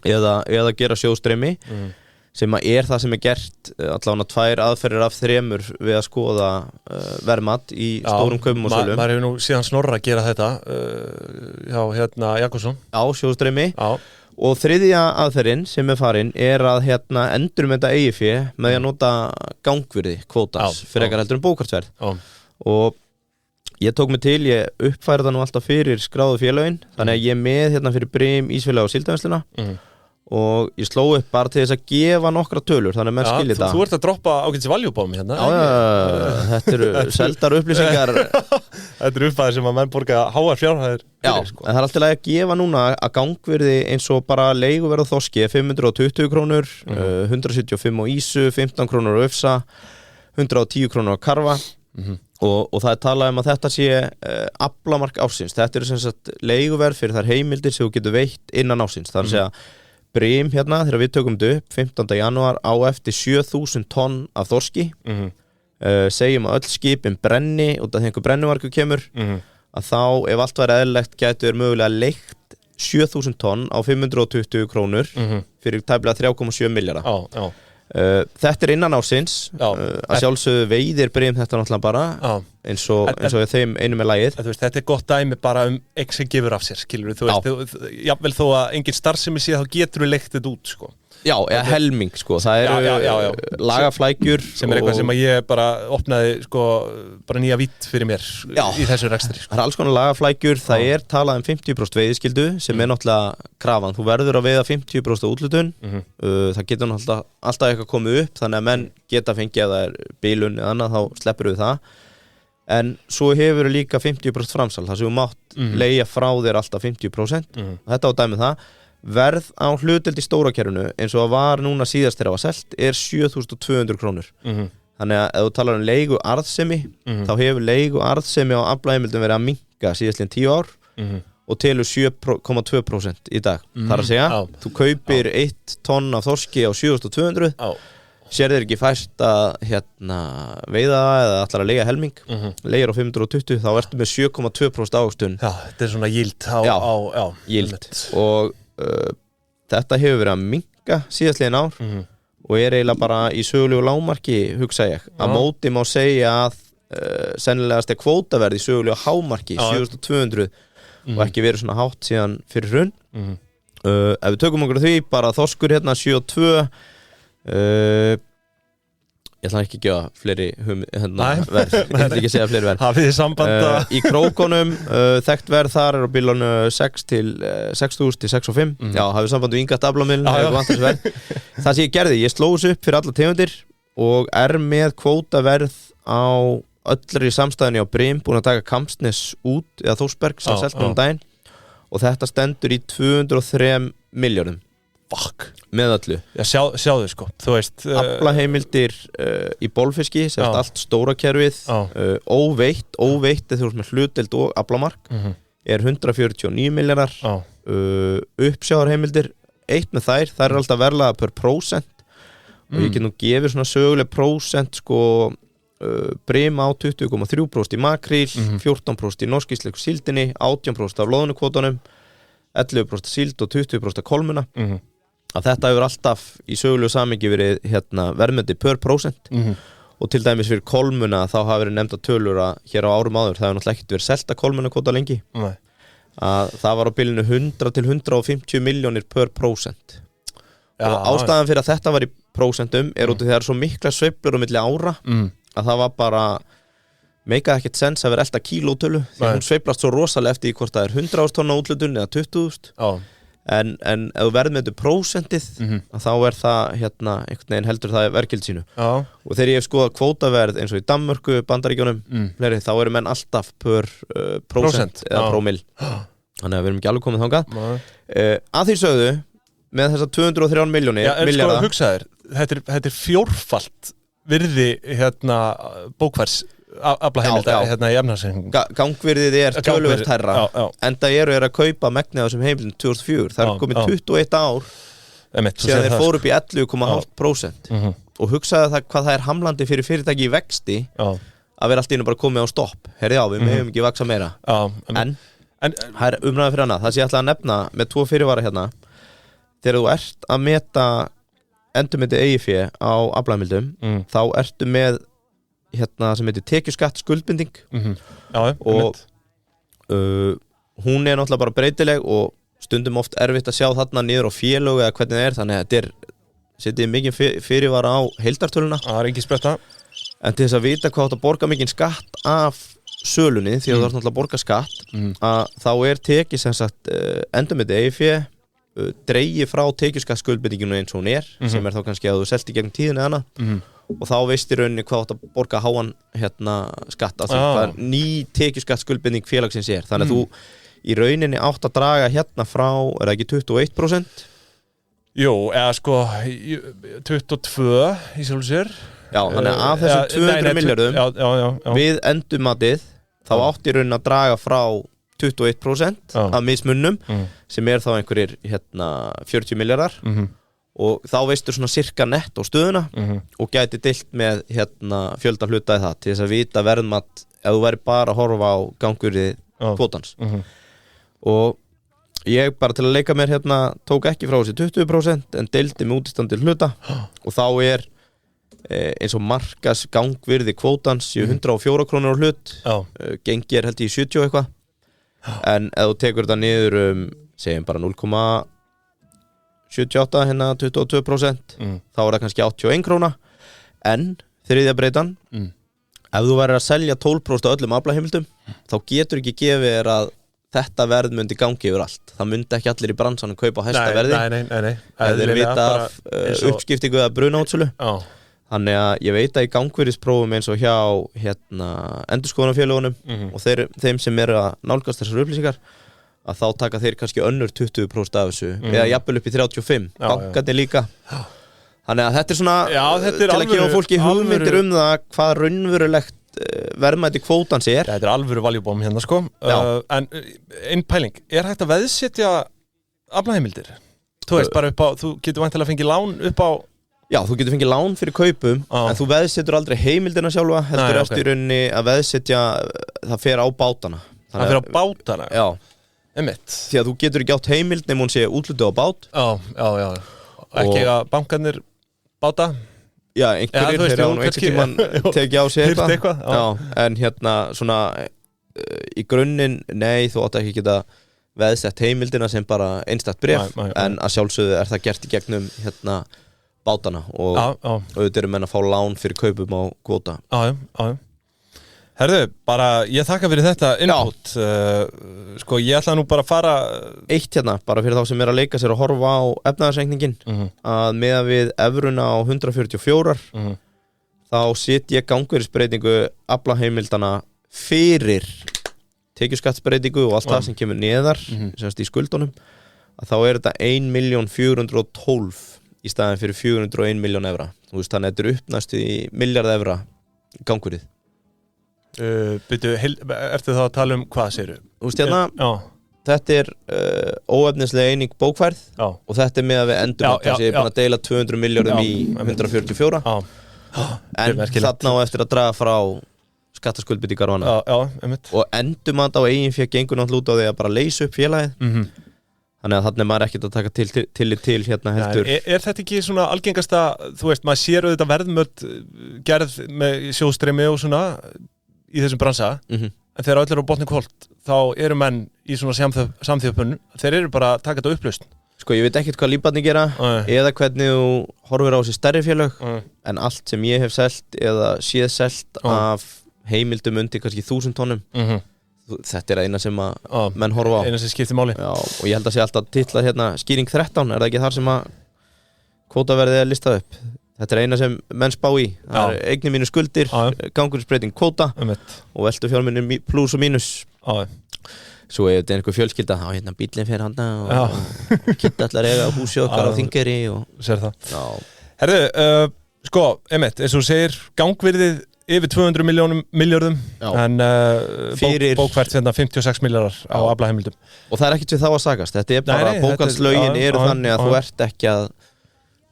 eða gera sjóðstreymi sem er það sem er gert allavega 2 aðferðir af 3 við að skoða verðmat í stórum kaupum og sölum. Maður hefur nú síðan Snorra að gera þetta hjá hérna Jakobsson. Já, sjóðstreymi. Og þriðja aðferðin sem er farin er að endurmeta eigið fé með að nota gangvirði kvótas fyrir ekkert heldur bókhaldsverð. Og ég tók mig til, ég uppfæri það nú alltaf fyrir skráðu félögin, þannig að ég er með fyrir Brim, Ísfélag og Síldarvinnsluna og ég sló upp bara til þess að gefa nokkra tölur, þannig að menn skilji það. Þú ert að droppa ágætis valjúbámi hérna. Þetta eru seldar upplýsingar. Þetta eru uppfæðir sem að menn borga háar fjárhæðir. Já, en það er alltaf að gefa núna að gangvirði eins og bara leiguverð á þorski 520 krónur, 175 á ísu, 15 krónur á ufsa, 110 krónur á karfa og það er talað að þetta sé aflamark ársins. Þetta eru sem sagt leiguverð fyrir þær heimildir sem þú getur veitt innan ársins. Það er að segja Brim þegar við tökum þetta upp 15. janúar á eftir 7000 tonn af þorski segjum að öll skipin brenni út af því einhver brennuvargu kemur að þá ef allt væri eðlilegt gætu mögulega leigt 7.000 tonn á 520 krónur fyrir tæplega 3,7 milljarða. Þetta innan ársins, að sjálfsögðu veiðir Brim þetta náttúrulega bara eins og þeim einu með lagið. Þetta gott dæmi bara eign sem gefur af sér, skilur þú veist, jafnvel þó að engin starfsemi sé þá getur við leikt þetta út, sko. Já, eða helming, sko, það eru lagaflækjur sem eitthvað sem að ég bara opnaði, sko, bara nýja vítt fyrir mér í þessu rekstri, sko. Það alls konar lagaflækjur, það talað 50% veiðiskyldu sem náttúrulega krafan, þú verður að veiða 50% úthlutun, það getur náttúrulega alltaf eitthvað komið upp, þannig að menn geta fengið að það bilun eða annað, þá sleppur við það, en svo hefur líka 50% framsal, það sem þú mátt leigja frá þér alltaf 50%, þetta á dæmið það. Verð á hlutdeild í stórakerfinu eins og var núna síðast þegar það var selt 7.200 krónur. Þannig að ef þú talar leigu arðsemi þá hefur leigu arðsemi á aflaheimildum verið að minnka síðastliðin 10 ár og telur 7,2% í dag. Það að segja, þú kaupir 1 tonn af þorski á 7.200, sér þér ekki fæst að veiða eða ætlar að leiga helming, leigir á 520, þá ertu með 7,2% ávöxtun. Já, þetta svona yield yield. Og þetta hefur verið að minnka síðastliðin ár og eiginlega bara í sögulegu lágmarki, hugsa ég. Að móti má segja að sennilegast kvótaverð í sögulegu hámarki 7.200 og ekki verið svona hátt síðan fyrir hrun. Ef við tökum okkur því, bara þorskur 7.2 ég ætla ekki að gefa fleiri verð, ég ætla ekki að segja fleiri verð. Hafið þið samband í krókunum, þekkt verð þar á bilanu 6.000 til 6.500. Já, hafið samband við Inga Dablamilin, það sem ég gerði, ég sló þessu upp fyrir alla tegundir og með kvótaverð á öllri samstæðinni á Brim, búin að taka Kampsnes út, eða Þórsberg sem selt daginn, og þetta stendur í 203 milljörðum. Fuck. Með öllu. Já, sjáðu, sko, þú veist. Aflaheimildir í bolfiski, sérst allt stóra kerfið, óveitt eða þú veist með hlutdeild og aflamark, 149 milljarðar, uppsjávarheimildir, eitt með þær alltaf verðlaða per prósent, og ég get nú gefið svona söguleg prósent, sko, Brim á 20,3% í makríl, 14% í norsk-íslensku síldinni, 18% af loðnukvótunum, 11% síld og 20% af kolmuna. Að þetta hefur alltaf í sögulegu samhengi verið verðmyndi per prósent og til dæmis fyrir kolmuna þá hafa verið nefnda tölur að hér á árum áður það hefur náttúrulega ekkert verið selt að kolmuna kvóta lengi. Að það var á bilinu 100 til 150 milljónir per prósent. Og ástæðan fyrir að þetta var í prósentum út af því það eru svo mikla sveiflur á milli ára að það var bara meikaði ekkert sens að vera elta kílótölu því hún sveiflast svo rosalega eftir hvort það 100.000 tonna úthlutun eða 20.000. En ef þú verð með þetta prósentið þá það einhvern veginn heldur það verðgildi sínu. Og þegar ég hef skoðað kvótaverð eins og í Danmörku, Bandaríkjunum þá eru menn alltaf per prósent eða prómil. Þannig að við erum ekki alveg komið þangað. Að því sögðu með þessar 203 milljónir milljarða. Sko hugsaðir, þetta er fjórfalt virði bókværs aflaheimilda í efnahagsreikningum. Gangvirðið töluvert hærra enda eru að kaupa megnið á þessum heimildum 2004. Það er komið 21 ár síðan þeir fóru upp í 11,5% og hugsaðu það hvað það er hamlandi fyrir fyrirtæki í vexti að vera allt í einu bara komið á stopp. Herri við megum ekki vaksa meira. En það er umræða fyrir hana. Það sem ég ætla að nefna með 2 fyrirvara þegar þú ert að meta endurmeti EIFE á aflaheimildum þá ertu með sem heitir tekjuskatt skuldbinding og hún náttúrulega bara breytileg og stundum oft erfitt að sjá þarna niður á félög eða hvernig það þannig að þetta setið mikið fyrirvara á heildartöluna. Það er ekki spretta. En til þess að vita hvað átt að borga mikinn skatt af sölunni því að þú ert náttúrulega að borga skatt að þá tekið sem sagt endurmeti EIFE dreigi frá tekjuskatt skuldbindinginu eins og hún sem þá kannski að þú selti gegn tíðin eða annað og þá veist í rauninni hvað átt að borga háan skatt af því hvað ný tekjuskatt skuldbinding félagsins þannig að þú í rauninni átt að draga frá, það ekki 21%? Jú, eða sko 22 í sjálfu sér. Já, þannig að af þessum 200 milljörðum við endumatið þá átt í rauninni að draga frá 21% af mismunnum sem þá einhverjir 40 milljarðar og þá veistu svona cirka nett á stöðuna og gæti deilt með fjölda hluta í það til þess að vita verðmat ef þú væri bara að horfa á gangurðið kvótans og Ég bara til að leika mér hérna tók ekki frá þessi 20% en deildi með útistandi hluta og þá eins og markas gangvirði kvótans 104 krónur á hlut gengi held ég 70 og eitthvað en ef þú tekur þetta niður segjum bara 0,78 hérna 22% þá það kannski 81 króna en þriðja breytan ef þú værir að selja 12% af öllum aflaheimildum þá getur ekki gefið þér að þetta verð myndi gangi yfir allt það myndi ekki allir í bransanum kaupa hæsta verði nei ef þeir vita af uppskiptingu eða brunaútsölu þannig að ég veit að í gangvirðisprófum eins og hjá hérna, endurskoðunarfélögunum og þeim sem eru að nálgast þessar upplýsingar að þá taka þeir kannski önnur 20% af þessu eða jafnvel upp í 35 bankandi líka þannig að þetta svona þetta til að gefa fólki hugmyndir það hvað raunverulegt verðmæti kvótans þetta alvöru valjúbóm hérna sko en einn pæling, hægt að veðsetja aflaheimildir? Þú veist bara upp á, þú getur væntanlega fengið lán upp á Já, þú getur fengið lán fyrir kaupum en þú veðsetur aldrei heimildina sjálfa heldur eftir í rauninni að veðsetja það fer á bátana Það fer á bátana? Já Einmitt. Því að þú getur ekki átt heimild nema hún sé útlutuð á bát Já Ekki að bankarnir báta? Já, einhverjir þegar hún einhvern tímann tekið á sig eitthvað en hérna svona í grunninn, nei þú átt ekki geta veðsett heimildina sem bara einstakt bréf en að sjálfsögðu það gert í gegnum hérna bátana og auðvitað eru menn að fá lán fyrir kaupum á kvóta Já Herðu, bara ég þakka fyrir þetta input sko ég ætla nú bara að fara eitt hérna, bara fyrir þá sem er að leika sér að horfa á efnahagsreikningin að meðan við evruna á 144 þá set ég gangvirðisbreytingu aflaheimildana fyrir tekjuskattsbreytingu og allt það sem kemur neðar semst í skuldunum að þá er þetta 1.412 í staðin fyrir 401 milljón evra þú veist þannig að þetta er uppnæstu í milljarð evra gangvirðið Ertu þá að tala hvað segirðu? Þú veist hérna, þetta er óefnislega eining bókfærð og þetta er með að við endum að ég er búin að deila 200 miljónum í 144 en þarna á eftir að draga frá skattaskuldbindingar og annað og endum að á eigin fékk gengur náttúrulega út á því að bara leysa upp félagið þannig að þarna er maður ekkert að taka tillit til hérna heldur Er þetta ekki svona algengasta, þú veist, maður sér auðvitað verðmöld gerð með sjóðstreymi og svona í þessum bransa en þegar allir á botni kvöld þá eru menn í svona samþjöfun þeir eru bara að taka þetta upplaust Sko ég veit ekkert hvað lífbarnir gera eða hvernig þú horfir á þessi stærri félög en allt sem ég hef selt eða séð selt af heimildum undir kannski 1000 tonum þetta er eina sem að menn horfa á eina sem skiptir máli og ég held að sé alltaf titlað hérna skýring 13 það ekki þar sem að kvótaverðið er listað upp Þetta er eina sem menn spá í Það er eignir mínu skuldir, gangvirðisbreyting kvóta og veltu fjármunir pluss og mínus Svo ef þetta er einhver fjölskylda þá hérna bíllinn fer handa og kitta allar eiga húsi okkar á Þingeyri Sér það Herðu, sko, einmitt, eins og þú segir gangvirðið yfir 200 milljörðum en bókvært 56 milljarar á aflaheimildum Og það er ekkert við þá að sagast Þetta er bara bókaldslögin eru þannig að þú ert ekki að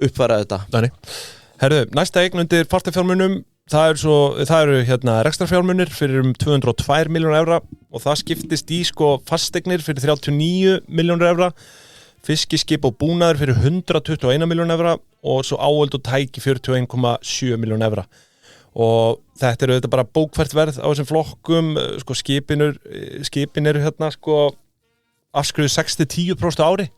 uppfæra þetta Herðu, næsta eign undir fartafjármunum það eru hérna rekstrarfjármunir fyrir 202 miljónur evra og það skiptist í sko fasteignir fyrir 39 miljónur evra fiskiskip og búnaður fyrir 121 miljónur evra og svo áöld og tæki 41,7 miljónur evra og þetta eru þetta bara bókfært verð á þessum flokkum sko skipin eru hérna sko afskriðu 6-10% ári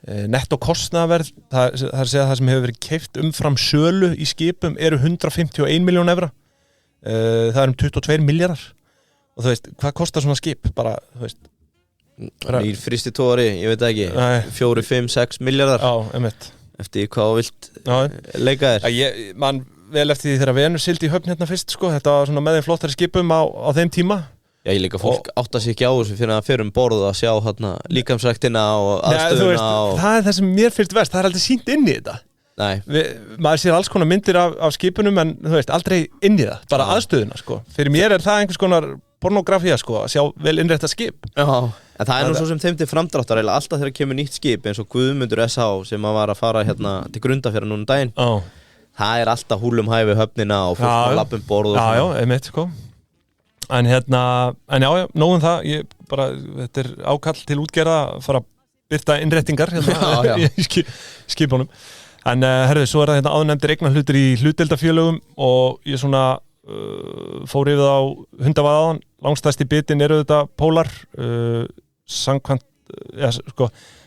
netto kostnaðarverð það er að segja það sem hefur verið keypt umfram sölu í skipum eru 151 miljón evra það er 22 milljarðar og þú veist, hvað kostar svona skip bara, þú veist nýr fristitóri, ég veit ekki 4, 5, 6 milljarðar eftir hvað þú vilt leika þér ég man vel eftir því þegar Venus sigldi í höfn hérna fyrst sko, þetta var svona með þeim flottari skipum á þeim tíma Já, ég líka fólk átta sig ekki á þessu fyrir að fyrir borð að sjá hérna líkamsræktina og aðstöðuna Það er það sem mér fyrst verst, það er aldrei sýnt inn í þetta maður sér alls konar myndir af skipunum en þú veist, aldrei inn í það bara aðstöðuna, sko. Fyrir mér er það einhvers konar pornografía, sko, að sjá vel innrétta skip Já, en það er nú svo sem þeim til framdráttar eða alltaf þegar kemur nýtt skip eins og Guðmundur SH sem að var að fara hérna til Grundarfjarðar núna daginn Það er alltaf húlum hæfi höfnina og fólk að lappum borð og Já, einmitt, sko En já, nógum það, þetta ákall til útgerða að fara að birta innréttingar hérna í skipunum. En svo það hérna áðurnefndir eignarhlutir í hlutdeildarfélögum og ég svona fór yfir það á hundavaðaðan. Langstæsti bitin eru þetta Pólar,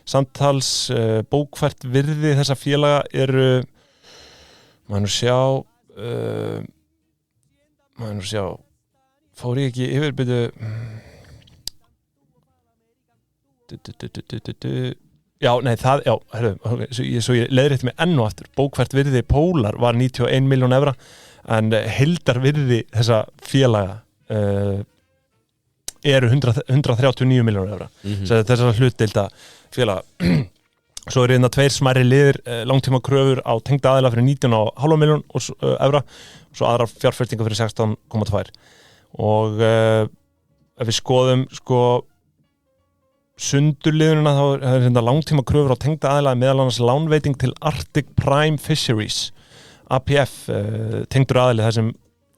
samtals bókfært virði þessa félaga eru maður sjá fór ég ekki yfirbyrðu svo ég leiðrétti mig enn og aftur bókfært virði Pólar var 91 milljón evra en heildarvirði þessa félaga eru 139 miljónir evra þessar hlutdeilda félaga svo eru hérna 2 smærri liðir langtíma kröfur á tengda aðila fyrir 19,5 milljón evra og svo aðrar fjárfestingar fyrir 16,2 og ef við skoðum sundurliðunina þá er hérna langtíma kröfur á tengda aðila meðal annars lánveiting til Arctic Prime Fisheries APF tengdur aðili þar sem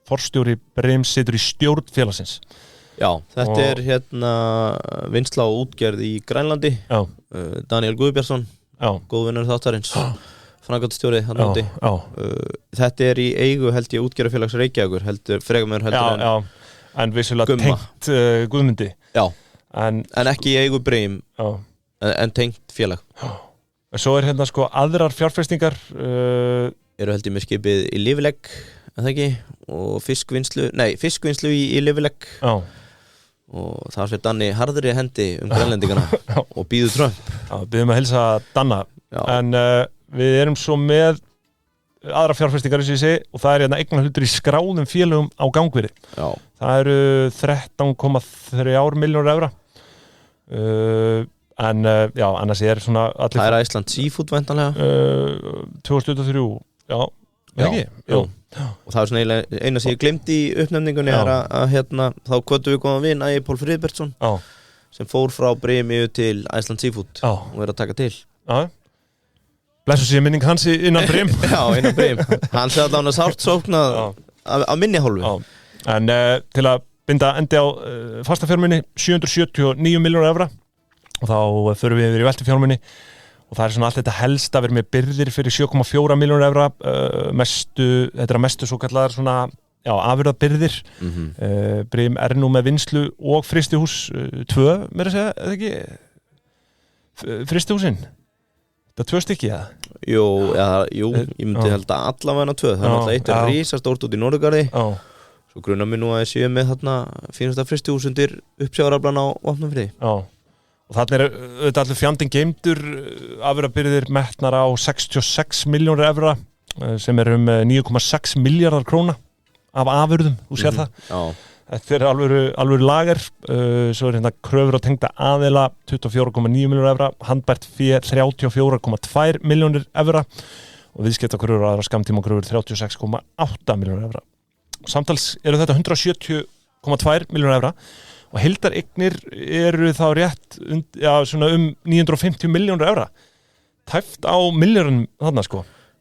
forstjóri Brims situr í stjórn félagsins. Já, þetta er hérna vinnsla og útgerð í Grænlandi. Daniel Guðbjörnsson, góðvinnur þáttarins, framkvæmdastjóri hann úti. Þetta er í eigu held ég útgerðarfélags Reykjavíkur, fregamör en vissulega tengt Guðmundi. Já, en ekki í eigu Brim, en tengt félag. Svo er hérna aðrar fjárfestingar eru held ég með skipið í Lifilegg, en það ekki, og fiskvinnslu í Lifilegg. Og það fyrir Danni harðri hendi grænlendingana og býður Trump. Býðum að hilsa Danna. En við erum svo með aðra fjárfestingar eins og ég segi og það er hérna eignarhlutur í skráðum félögum á gangvirði. Það eru 13,3 milljónir evra. En annars er svona allir... Það er Iceland Seafood væntanlega? 2023, ekki? Jú. Og það er svona eina sem ég glemdi í uppnefningunni er að hérna, þá kvöldum við góðan vin Ægir Pól Friðbertsson sem fór frá Brimi til Iceland Seafood og er að taka til. Blessu sér minning hans innan Brim. Já, innan Brim. Hann sé allavega sárt sóknað af minni hálfu. En til að binda endi á fastafjármunni 779 milljónir evra og þá förum við yfir í veltufjármunni og það er svona allt þetta helst að vera með byrðir fyrir 7,4 milljónir evra þetta er að mestu svo kallar svona afurðabyrðir Brim er nú með vinslu og frystihús 2, mér að segja, eða ekki frystihúsin þetta 2 stykki, Jú, ég myndi held að allavega 2 það er náttúrulega eitt risastórt út í Norðurgarði svo grunar mig nú að ég sé með þarna fínasta frystihús undir uppsjávaraflan á Vopnafirði og þarna er auðvitað allir fjandinn geymdur afurðabyrðir metnar á 66 milljónir evra sem er 9,6 milljarðar króna af afurðum, þú sér það. Þetta er alvöru lager, svo er hérna kröfur á tengda aðila 24,9 milljónir evra, handbært fé 34,2 milljónir evra og viðskiptakröfur og aðra skammtíma kröfur 36,8 milljónir evra. Samtals eru þetta 170,2 milljónir evra og heildareignir eru þá rétt svona 950 milljónir evra. Tæft á milljörnum þarna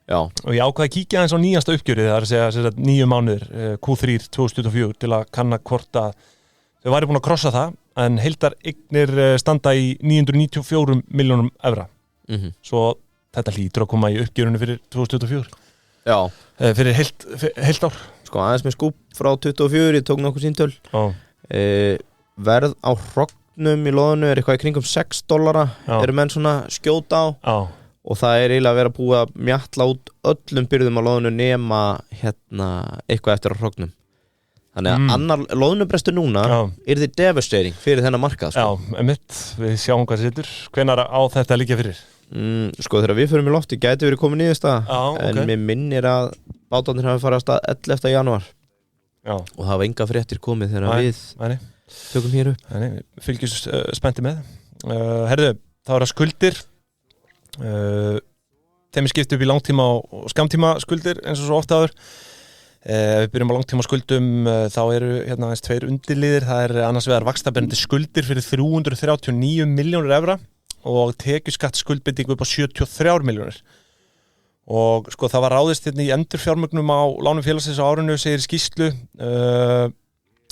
og ég ákvaði að kíkja aðeins á nýjasta uppgjörið, það er að segja 9 mánuðir Q3 2024 til að kanna hvort að þau væri búin að krossa það en heildareignir standa í 994 milljónum evra. Svo þetta hlýtur að koma í uppgjörinu fyrir 2024. Fyrir heilt ár. Aðeins með skúp frá 24, ég tók nokkuð síntöl. Verð á hrognum í loðinu er eitthvað í kringum $6 eru menn svona skjóta á og það er eiginlega að vera búið að mjatla út öllum byrðum á loðinu nema hérna eitthvað eftir á hrognum þannig að annar loðnubrestur núna er þið devastating fyrir þennan markað við sjáum hvað situr hvenær á þetta að liggja fyrir þegar við förum í lofti gæti verið komið niðurstaða en mér minnir að bátarnir hafi farið af stað 11. janúar og það var enga fréttir komið þegar við tökum hér upp. Fylgjumst spennti með. Herðu, það var að skuldir. Þeim er skipt upp í langtíma og skammtíma skuldir eins og svo oft áður. Við byrjum á langtíma skuldum, þá eru hérna aðeins 2 undirliðir. Það er annars vegar vaxtabærandi skuldir fyrir 339 milljónir evra og tekjuskattskuldbindingu upp á 73 milljónir. Og það var ráðist hérna í endurfjármögnum á lánum félagsins á árinu, segir í skýrslu.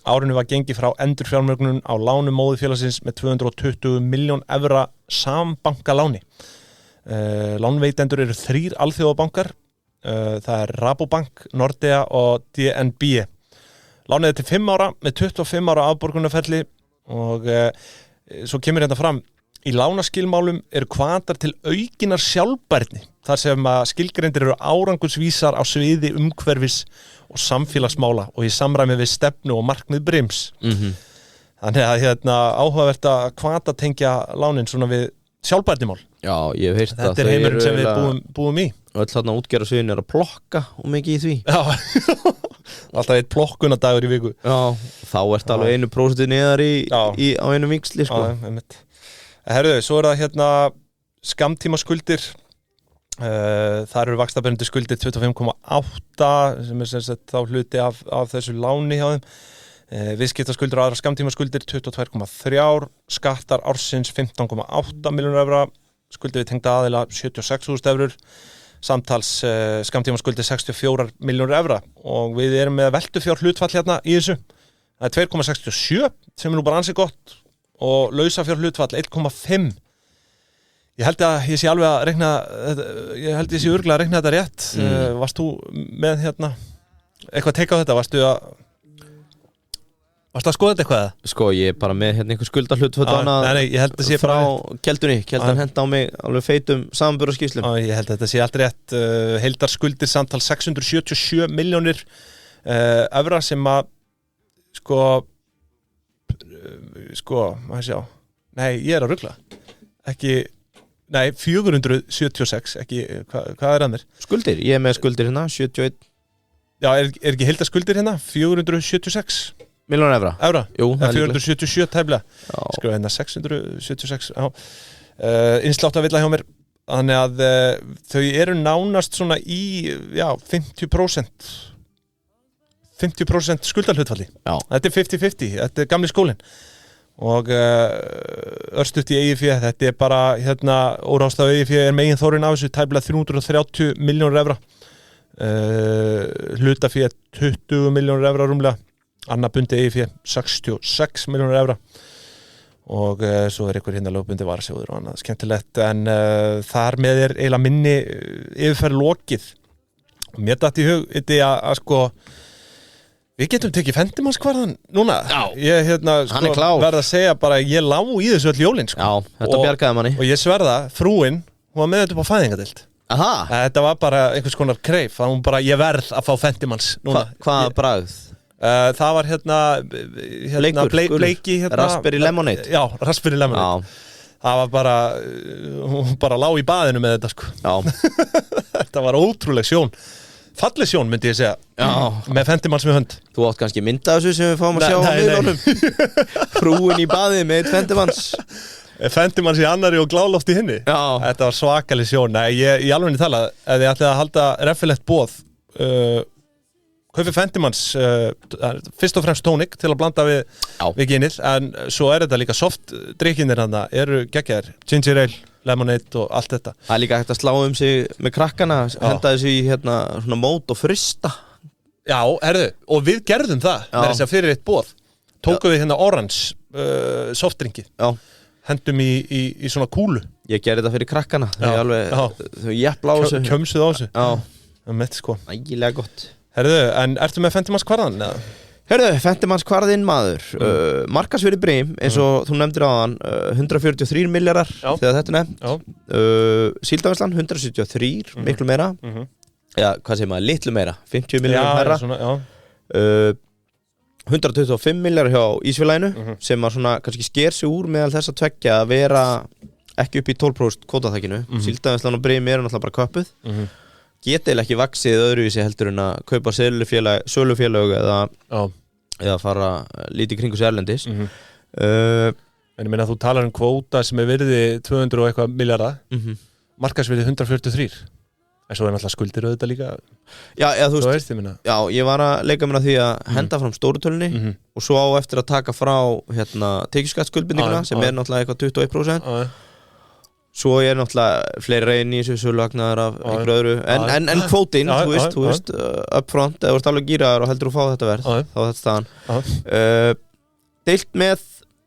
árinu var gengið frá endurfjármögnun á lánu móðurfélagsins með 220 milljón evra sambankaláni. Lánveitendur eru 3 alþjóðabankar, það Rabobank, Nordea og DNB. Lánið til 5 ára með 25 ára afborgunarferli og svo kemur hérna fram, í lánaskilmálum eru hvatar til aukinar sjálfbærni, þar sem að skilgreindir eru árangursvísar á sviði umhverfis og samfélagsmála og í samræmi við stefnu og markmið brims. Þannig að hérna áhugavert að hvatatengja lánin svona við sjálfbærnimál. Já, ég hef heyrt það. Þetta heimurinn sem við búum í. Öll þarna útgerðarsviðin að plokka og mikið í því. Já, alltaf eitt plokkunadagur í viku. Já, þá ert alveg 1% neðar á einu vingsli, sko. Já, einmitt. Herðu, svo það hérna skammtíma skuldir, þar eru vaxtabærandi skuldir 25,8 sem sem sagt þá hluti af þessu láni hjá þeim, viðskiptaskuldir og aðra skammtíma skuldir 22,3, skattar ársins 15,8 milljónir evra, skuldir við tengda aðila 76.000 evrur, samtals skammtíma skuldir 64 milljónir evra og við erum með veltufjár hlutfall hérna í þessu, það er 2,67 sem er nú bara ansið gott og lausafjár hlutfall 1,5. Ég held að ég sé alveg að reikna, ég held ég sé örugglega að reikna þetta rétt. Varst þú með hérna eitthvað að teka á þetta? Varstu að skoða þetta eitthvað? Sko, ég er bara með hérna einhver skuldahlutfall Nei, ég held að sé frá Keldunni, Keldan henda á mig alveg feitum samanburðarskýrslum. Ég held að þetta sé allt rétt. Heildarskuldir samtals 677 milljónir evra sem að maður sjá. Nei, ég er að rugla. Ekki, nei, 476, ekki, hvað er að mér? Skuldir, ég er með skuldir hérna, 71. Já, er ekki heildarskuldir hérna? 476 milljónir evra. Evra? Jú, það er 477 tæplega. Skrifa hérna 676, já. Innslátt að villa hjá mér. Þannig að þau eru nánast svona í, 50%. 50% skuldahlutfalli. Já. Þetta er 50-50, þetta er gamli skólinn. Og örstutt í eigið fé, þetta er bara hérna, óráðstafað eigið fé er megin þórin af þessu, tæplega 330 milljónir evra. Hlutafé 20 milljónir evra rúmlega, annað bundi eigið fé 66 milljónir evra. Og svo er ykkur hérna lögbundi varasjóður og annað skemmtilegt, en þar með er eiginlega minni yfirferð lokið. Og mér datt í hug þetta að sko við getum tekið Fendimanskvarðan núna. Já, ég verð að segja bara ég lá í þessu öll jólin sko. Já, þetta bjargaði manni. Og ég sverða, frúin, hún var með þetta upp á fæðingadild. Aha. Þetta var bara einhvers konar kreif, það hún bara ég verð að fá Fendimans núna. Hvaða bragð? Það var bleiki Raspberry Lemonade. Já, Raspberry Lemonade. Já. Það var bara, hún bara lá í baðinu með þetta sko. Já. Þetta var ótrúleg sjón. Falleg sjón myndi ég segja. Já. Með Fendimans með hönd. Þú átt kannski mynda þessu sem við fáum að sjá á miðlunum. Frúin í baði með eitt Fendimans. Fendimans í annari og gláloft í hinni. Já. Þetta var svakalig sjón. Nei, ég alveg tala, ef ég ætlaði að halda refilegt boð, kaupið Fendimans fyrst og fremst tónik til að blanda við ginið, en svo er þetta líka soft drikkinir hana, eru geggjaðir, ginger ale, lemonade og allt þetta. Það er líka hægt að slá sig með krakkana, henda þessu í hérna svona mót og frista. Já, herðu, og við gerðum það með þess að fyrir eitt boð, tókum við hérna orange softdrinki, hendum í svona kúlu. Ég gerði þetta fyrir krakkana, þau jafnla á þessu. Kjömsuð á þessu. Já, með sko. Ægilega gott. Herðu, en ertu með Fendimanskvarðan? Herðu, Fendimanskvarðinn maður, markaðsvirði Brim, eins og þú nefndir áðan, 143 milljarðar þegar þetta nefnt, Síldavæslan 173, miklu meira, já, hvað segir maður, litlu meira, 50 milljarðar meira, 125 milljarðar hjá Ísfélaginu, sem að svona kannski sker sig úr meðal þess að tveggja að vera ekki upp í 12% kvótaþækinu, Síldavæslan og Brim eru náttúrulega bara köpuð, geta eða ekki vaxið öðruvísi heldur en að kaupa sölufélög eða fara lítið kringu sér erlendis. En ég meina að þú talar kvóta sem er virði 200 og eitthvað milljarða, markaðsvirði 143, en svo er náttúrulega skuldir auðvitað líka. Já, þú veist, ég var að leika mér að því að henda fram stórutölunni og svo á eftir að taka frá tekjuskattskuldbindinguna sem er náttúrulega eitthvað 21%. Svo náttúrulega fleiri inn í þessu sölugagnaðar af einhverju öðru en kvótinn, þú veist upfront, ef þú ert alveg gíraður og heldur að fá þetta verð þá er þetta staðan deilt með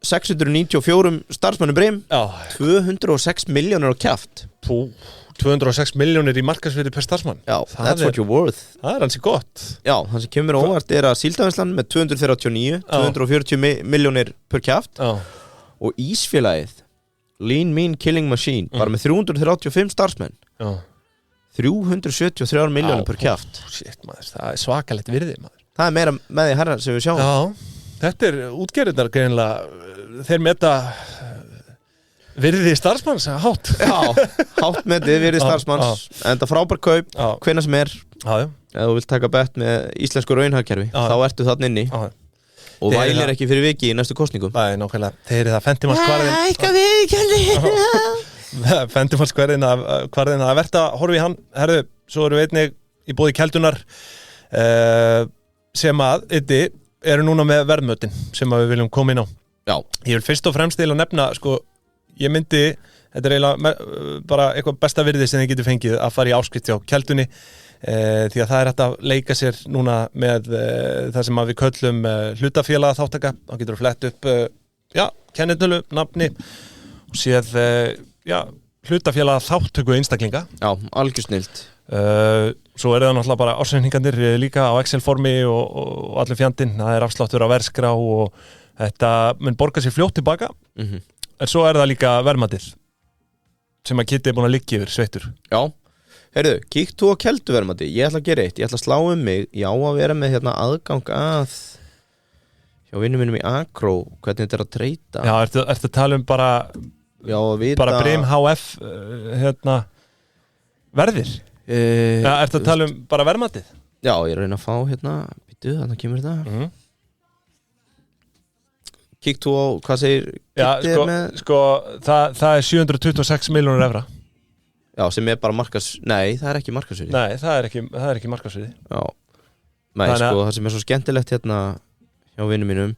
694 starfsmönnum Brim 206 milljónir á kjaft 206 milljónir í markaðsvirði per starfsmann that's what you're worth það ansi gott það sem kemur óvart að Síldarvinnslan með 239 240 milljónir per kjaft og Ísfélagið Lean Mean Killing Machine bara með 335 starfsmenn 373 milljónir per kjaft shit, maður, það er svakalegt virði maður. Það er meira með því herra sem við sjáum þetta útgerðirnar greinilega þeir meta virði starfsmanns hátt hátt metið virði starfsmanns en það frábær kaup, hvenær sem er ef þú vilt taka bett með íslensku raunhagkerfi þá ertu þarna inni og vælir ekki fyrir viki í næstu kosningum nákvæmlega, þeir eru það fendimalskvarðin að verta horfi í hann, herðu, svo eru við einnig í boði Keldunar sem að eru núna með verðmötin sem að við viljum koma inn á ég vil fyrst og fremst að nefna sko, ég myndi, þetta er eiginlega bara eitthvað besta virði sem þið getur fengið að fara í áskrift hjá Keldunni því að það er hægt að leika sér núna með það sem að við köllum hlutafélaga þáttaka, þá getur við flett upp kennitölu, nafni og séð hlutafélaga þáttöku einstaklinga algjör snilt svo það náttúrulega bara ársreikningarnir líka á Excel-formi og allir fjandinn, það er afsláttur á verðskrá og þetta mun borga sér fljótt tilbaka en svo það líka verðmatið sem að Kitty er búin að liggja yfir sveittur heyrðu, kíkt þú á Kelduverðmati ég ætla að gera eitt, ég ætla að slá mig ég á að vera með hérna aðgang að hjá vinnum mínum í Akró hvernig þetta er að treyta ertu að tala bara bara Brim HF verðir ertu að tala bara verðmatið ég er að reyna að fá býtu, þannig kemur þetta kíkt þú á, hvað segir það er 726 milljónir evra sem er bara nei, það er ekki markaðsvirði nei, það er ekki markaðsvirði nei, sko, það sem er svo skemmtilegt hérna hjá vinnum mínum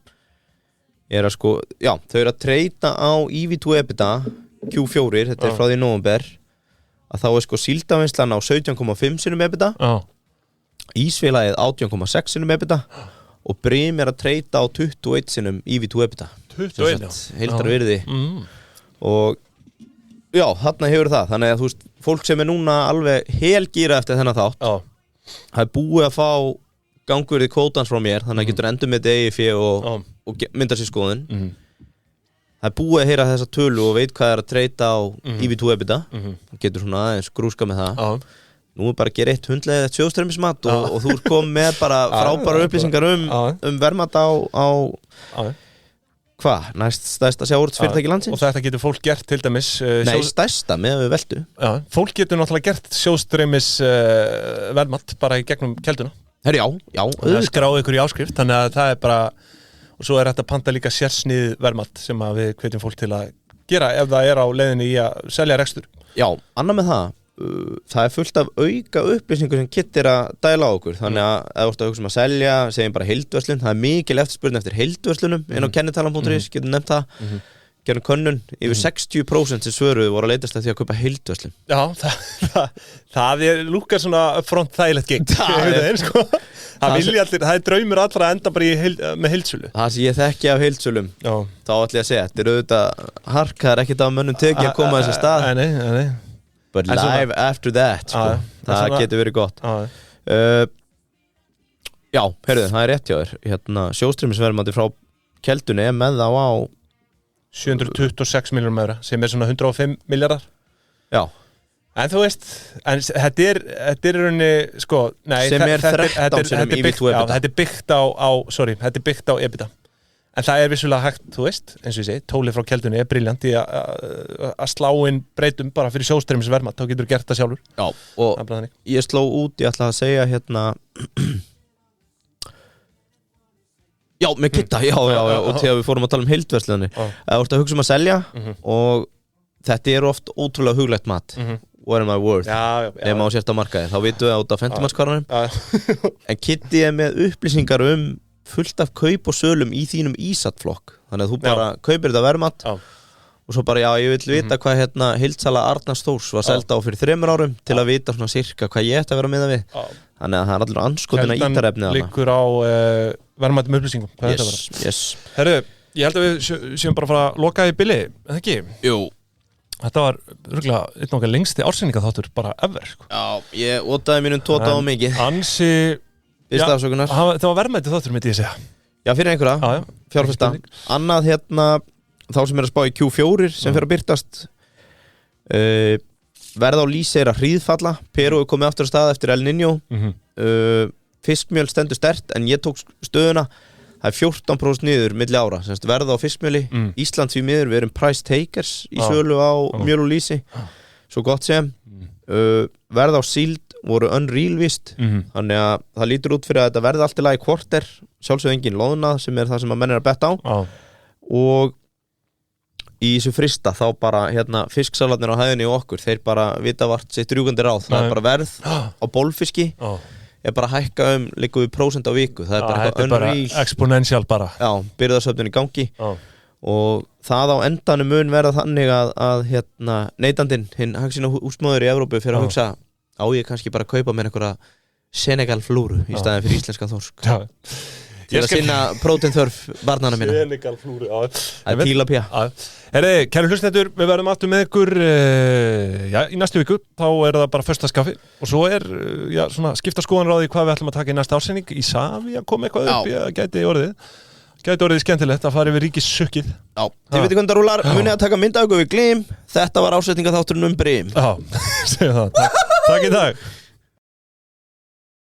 er að sko, þau eru að treyta á EV2 EBITDA Q4, þetta er frá því nóvember að þá er sko Síldarvinnslan á 17,5 sinum EBITDA Ísfélagið 18,6 sinum EBITDA og Brim er að treyta á 21 sinum EV2 EBITDA 21, heildarvirði og þarna hefur það, þannig að þú veist fólk sem er núna alveg helgýra eftir þennan þátt það er búið að fá gangurði kvótans frá mér þannig að getur endur með DEFI og myndar sér skoðun það er búið að heyra þessa tölu og veit hvað er að treyta á EV2 EBITDA getur svona aðeins grúska með það nú er bara að gera eitt hundlega eitt sjóðstreymismat og þú er komið með bara frábæra upplýsingar verðmat á næst stærsta sjávarútvegsfyrirtæki landsins og þetta getur fólk gert til dæmis stærsta með við veldu fólk getur náttúrulega gert sjóðstreymis verðmat bara í gegnum Kelduna það skráðu ykkur í áskrift þannig að það er bara og svo er þetta panta líka sérsnið verðmat sem að við hvetjum fólk til að gera ef það er á leiðinni í að selja rekstur annað með það er fullt af auka upplýsingur sem Kitty er að dæla á okkur þannig að ef þú ert að hugsa að selja segjum bara heildverslun, það er mikil eftirspurn eftir heildverslunum inn á kennitalan.is getum nefnt það, gerum könnun yfir 60% sem svöruðu voru að leitast að því að kaupa heildverslun það er lúkar svona upfront þægilegt geng það vilja allir, það er draumur allra að enda bara með heildsölu það sem ég þekki af heildsölum þá ætla ég að segja, þetta er auðvitað hark, það er ekkert af mönnum tekið að koma að þessi stað but live after that það getur verið gott heyrðu, það er rétt hjá þér sjóðstreymisverðmati frá Keldunni er með þá á 726 milljónum evra sem er svona 105 milljarðar en þú veist þetta er í rauninni sko, nei, sem er 13 sinum EV2 EBITDA þetta er byggt á EBITDA en það er vissulega hægt, þú veist, eins og ég segi tólið frá Keldunni er brilljant í að slá inn breytum bara fyrir sjóðstreymisverðmat þá getur þú gert það sjálfur og ég sló út, ég ætla að segja með Kitta og þegar við fórum að tala heildverslunni það vorst að hugsa að selja og þetta er oft ótrúlega huglegt mat what am I worth ef maður sérst á markaði, þá vitum við át af fentumatskarunum en Kitty er með upplýsingar fullt af kaup og sölum í þínum ísatflokk þannig að þú bara kaupir þetta verðmat og svo bara, já, ég vil vita hvað hérna heildsala Arnars Þórs var selda á fyrir 3 árum til að vita svona sirka hvað ég ætti að vera að miða við. Þannig að það er allir anskotin að ítarefni þarna. Liggur á verðmætum upplýsingum. Yes. Herru, ég held að við séum bara að fara að loka í bili, eða ekki? Jú. Þetta var örugglega einn okkar lengsti ársýningaþáttur bara ever, sko. Já, ég ótaði mínum tóta á mikið. Ansi... Fyrsta afsökunar. Það var verðmætið þáttur, myndi ég segja. Já, fyrir einhverja. Fjárfesta. Annað hérna, þá sem að spá í Q4 sem fer að birtast verð á lýsi að hríðfalla. Peru komið aftur á stað eftir El Niño. Fiskmjöl stendur sterkt, en ég tók stöðuna. Það er 14% niður milli ára. Semst verð á fiskmjöli. Ísland því miður, við erum price takers í sölu á mjöl og lýsi. Svo gott sem. Verð á síld voru unreal víst. Þannig að það lítur út fyrir að þetta verði allt í lagi kvarter. Sjálfsögðu engin loðna sem er það sem að menn er að betta á. Og í þessu frista þá bara hérna fisksalarnir á hæðinni og okkur, þeir bara vita vart sitt rjúkandi ráð. Það er bara verð á bolfiski er bara að hækka liggur við prósent á viku. Það er bara eitthvað unreal. Þetta er bara exponential bara. Já, byrðasöfnun í gangi. Og það á endanum mun verða þannig að hérna neytandinn, hinn hagsína húsmóður í Evrópu fyrir að hugsa á ég kannski bara að kaupa mér einhverja Senegal flúru í staðin fyrir íslenska þorsk. Til að sinna próteinþörf barnana mína. Senegal flúru, Það er tilapía. Herri, kæru hlustendur, við verðum aftur með ykkur í næstu viku. Þá er það bara föstudagskaffi. Og svo er svona skipta skoðanir á því hvað við ætlum að taka í næsta ársending. Ísafi að koma eitthvað upp, gæti orðið skemmtilegt að fara yfir ríkissukkið. Já, þið veitir hvernig það rúlar. Munið að taka myndaðugur við Glim. Þetta var ásetningaþátturinn Brim. Já, segjum það. Takk í dag.